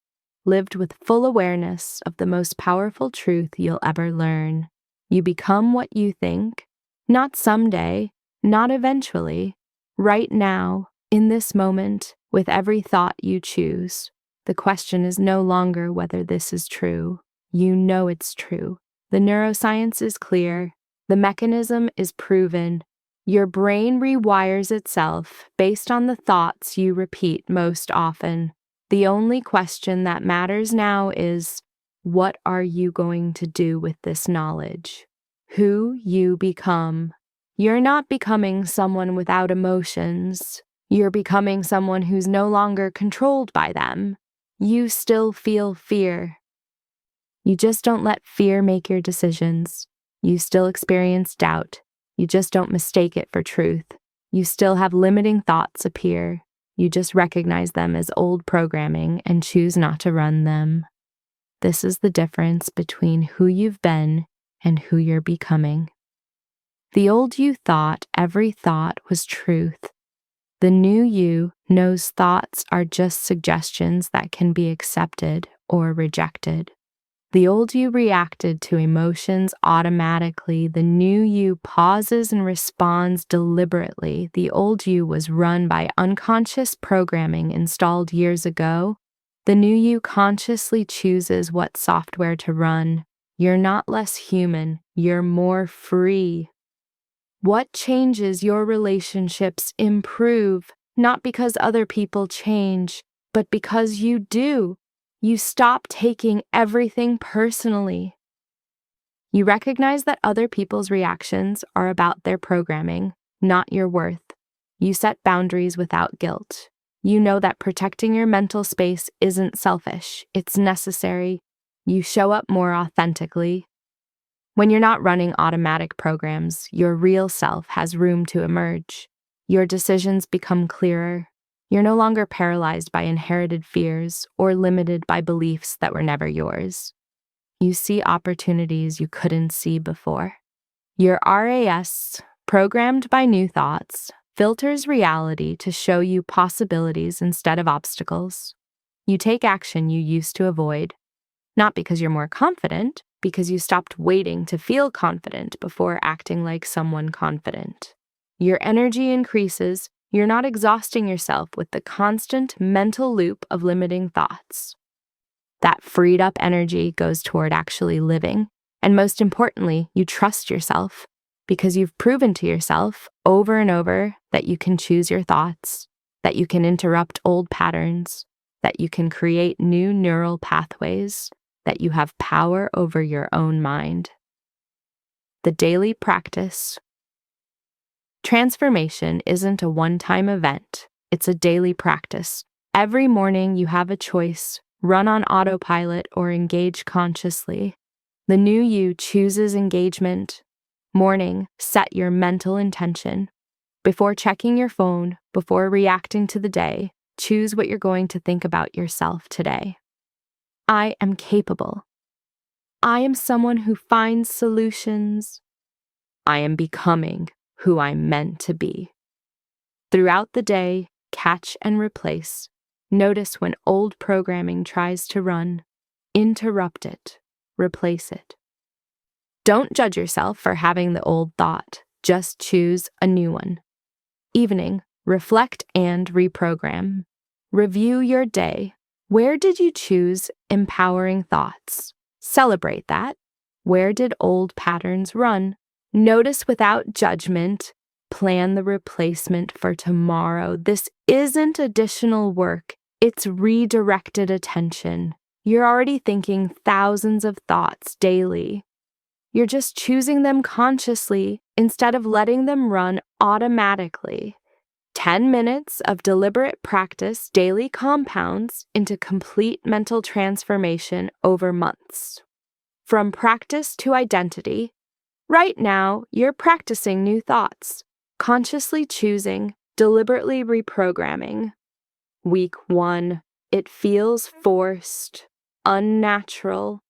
lived with full awareness of the most powerful truth you'll ever learn. You become what you think, not someday, not eventually, right now, in this moment, with every thought you choose. The question is no longer whether this is true. You know it's true. The neuroscience is clear. The mechanism is proven. Your brain rewires itself based on the thoughts you repeat most often. The only question that matters now is, what are you going to do with this knowledge? Who you become. You're not becoming someone without emotions. You're becoming someone who's no longer controlled by them. You still feel fear. You just don't let fear make your decisions. You still experience doubt. You just don't mistake it for truth. You still have limiting thoughts appear. You just recognize them as old programming and choose not to run them. This is the difference between who you've been and who you're becoming. The old you thought every thought was truth. The new you knows thoughts are just suggestions that can be accepted or rejected. The old you reacted to emotions automatically. The new you pauses and responds deliberately. The old you was run by unconscious programming installed years ago. The new you consciously chooses what software to run. You're not less human, you're more free. What changes your relationships improve, not because other people change, but because you do. You stop taking everything personally. You recognize that other people's reactions are about their programming, not your worth. You set boundaries without guilt. You know that protecting your mental space isn't selfish, it's necessary. You show up more authentically. When you're not running automatic programs, your real self has room to emerge. Your decisions become clearer. You're no longer paralyzed by inherited fears or limited by beliefs that were never yours. You see opportunities you couldn't see before. Your RAS, programmed by new thoughts, filters reality to show you possibilities instead of obstacles. You take action you used to avoid, not because you're more confident, because you stopped waiting to feel confident before acting like someone confident. Your energy increases. You're not exhausting yourself with the constant mental loop of limiting thoughts. That freed up energy goes toward actually living. And most importantly, you trust yourself because you've proven to yourself over and over that you can choose your thoughts, that you can interrupt old patterns, that you can create new neural pathways, that you have power over your own mind. The daily practice. Transformation isn't a one-time event. It's a daily practice. Every morning you have a choice: run on autopilot or engage consciously. The new you chooses engagement. Morning, set your mental intention. Before checking your phone, before reacting to the day, choose what you're going to think about yourself today. I am capable. I am someone who finds solutions. I am becoming who I'm meant to be. Throughout the day, catch and replace. Notice when old programming tries to run. Interrupt it. Replace it. Don't judge yourself for having the old thought. Just choose a new one. Evening, reflect and reprogram. Review your day. Where did you choose empowering thoughts? Celebrate that. Where did old patterns run? Notice without judgment. Plan the replacement for tomorrow. This isn't additional work. It's redirected attention. You're already thinking thousands of thoughts daily. You're just choosing them consciously instead of letting them run automatically. 10 minutes of deliberate practice daily compounds into complete mental transformation over months. From practice to identity, right now you're practicing new thoughts, consciously choosing, deliberately reprogramming. Week 1, it feels forced, unnatural,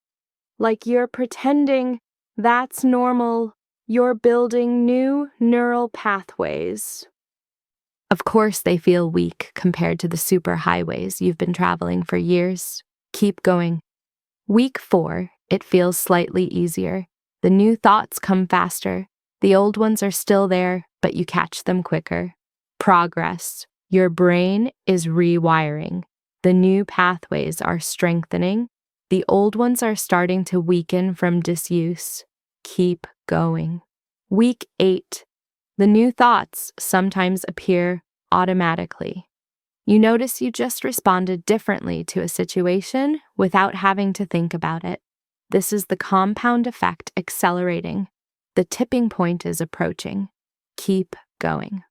like you're pretending that's normal. You're building new neural pathways. Of course, they feel weak compared to the superhighways you've been traveling for years. Keep going. Week 4, it feels slightly easier. The new thoughts come faster. The old ones are still there, but you catch them quicker. Progress. Your brain is rewiring. The new pathways are strengthening. The old ones are starting to weaken from disuse. Keep going. Week 8. The new thoughts sometimes appear automatically. You notice you just responded differently to a situation without having to think about it. This is the compound effect accelerating. The tipping point is approaching. Keep going.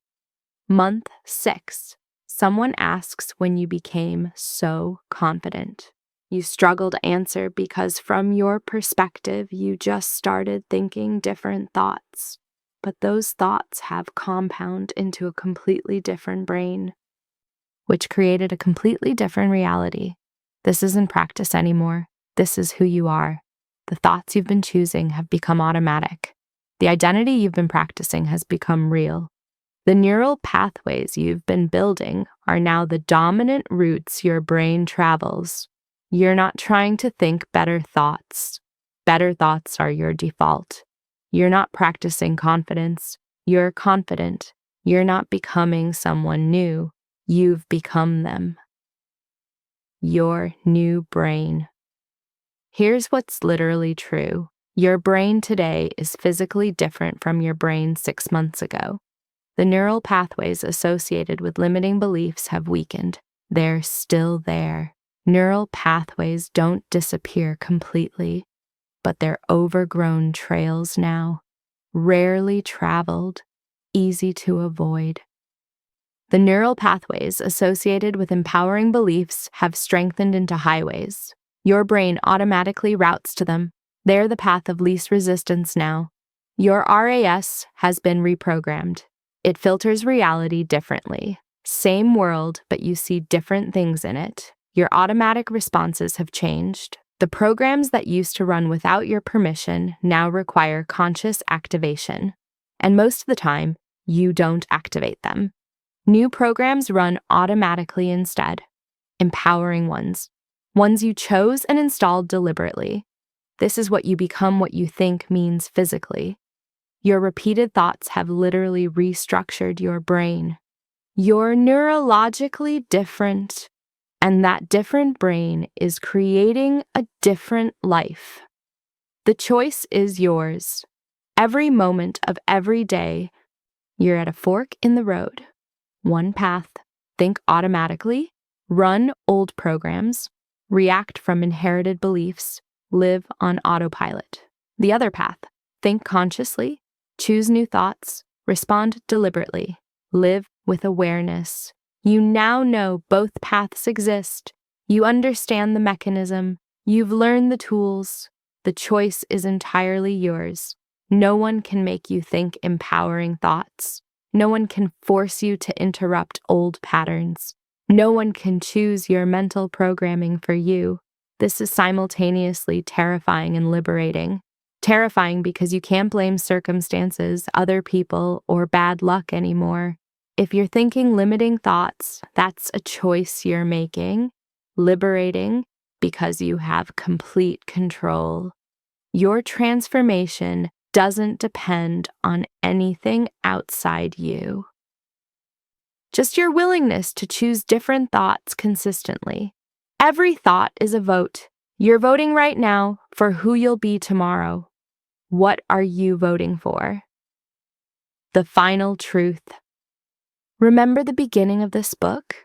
Month 6. Someone asks when you became so confident. You struggle to answer because from your perspective, you just started thinking different thoughts. But those thoughts have compound into a completely different brain. which created a completely different reality. This isn't practice anymore. This is who you are. The thoughts you've been choosing have become automatic. The identity you've been practicing has become real. The neural pathways you've been building are now the dominant routes your brain travels. You're not trying to think better thoughts. Better thoughts are your default. You're not practicing confidence. You're confident. You're not becoming someone new. You've become them. Your new brain. Here's what's literally true. Your brain today is physically different from your brain 6 months ago. The neural pathways associated with limiting beliefs have weakened. They're still there. Neural pathways don't disappear completely, but they're overgrown trails now, rarely traveled, easy to avoid. The neural pathways associated with empowering beliefs have strengthened into highways. Your brain automatically routes to them. They're the path of least resistance now. Your RAS has been reprogrammed. It filters reality differently. Same world, but you see different things in it. Your automatic responses have changed. The programs that used to run without your permission now require conscious activation. And most of the time, you don't activate them. New programs run automatically instead. Empowering ones. Ones you chose and installed deliberately. This is what you become what you think means physically. Your repeated thoughts have literally restructured your brain. You're neurologically different, and that different brain is creating a different life. The choice is yours. Every moment of every day, you're at a fork in the road. One path, think automatically, run old programs, react from inherited beliefs, live on autopilot. The other path, think consciously, choose new thoughts, respond deliberately, live with awareness. You now know both paths exist. You understand the mechanism. You've learned the tools. The choice is entirely yours. No one can make you think empowering thoughts. No one can force you to interrupt old patterns. No one can choose your mental programming for you. This is simultaneously terrifying and liberating. Terrifying because you can't blame circumstances, other people, or bad luck anymore. If you're thinking limiting thoughts, that's a choice you're making. Liberating because you have complete control. Your transformation doesn't depend on anything outside you. Just your willingness to choose different thoughts consistently. Every thought is a vote. You're voting right now for who you'll be tomorrow. What are you voting for? The final truth. Remember the beginning of this book?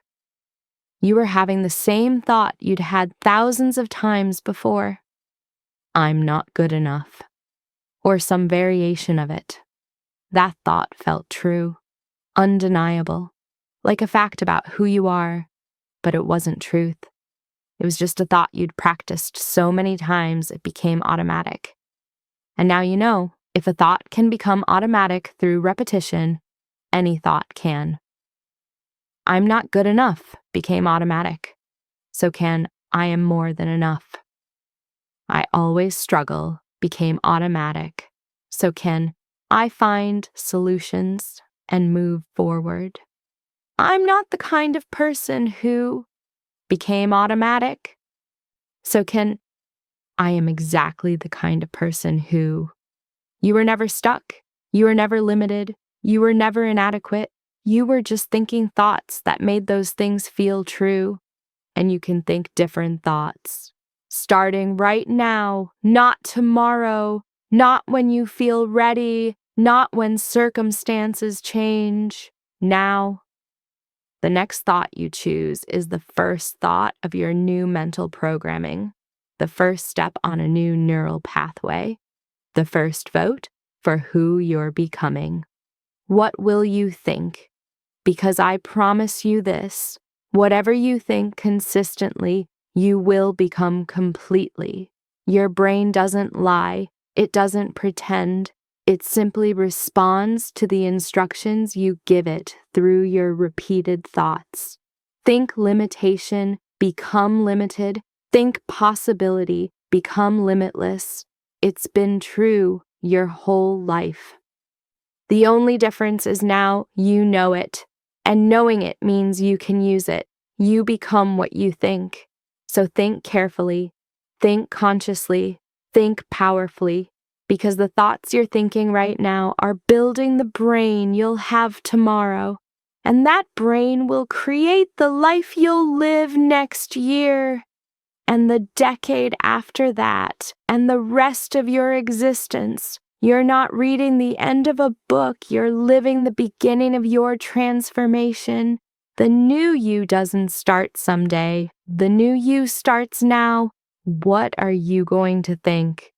You were having the same thought you'd had thousands of times before. I'm not good enough. Or some variation of it. That thought felt true, undeniable, like a fact about who you are, but it wasn't truth. It was just a thought you'd practiced so many times it became automatic. And now you know, if a thought can become automatic through repetition, any thought can. I'm not good enough became automatic. So can I am more than enough. I always struggle became automatic. So can I find solutions and move forward. I'm not the kind of person who became automatic. So can I am exactly the kind of person who you were never stuck. You were never limited. You were never inadequate. You were just thinking thoughts that made those things feel true. And you can think different thoughts. Starting right now, not tomorrow, not when you feel ready, not when circumstances change. Now. The next thought you choose is the first thought of your new mental programming, the first step on a new neural pathway, the first vote for who you're becoming. What will you think? Because I promise you this, whatever you think consistently, you will become completely. Your brain doesn't lie. It doesn't pretend. It simply responds to the instructions you give it through your repeated thoughts. Think limitation, become limited. Think possibility, become limitless. It's been true your whole life. The only difference is now you know it, and knowing it means you can use it. You become what you think. So think carefully, think consciously, think powerfully, because the thoughts you're thinking right now are building the brain you'll have tomorrow, and that brain will create the life you'll live next year, and the decade after that, and the rest of your existence. You're not reading the end of a book, you're living the beginning of your transformation. The new you doesn't start someday. The new you starts now. What are you going to think?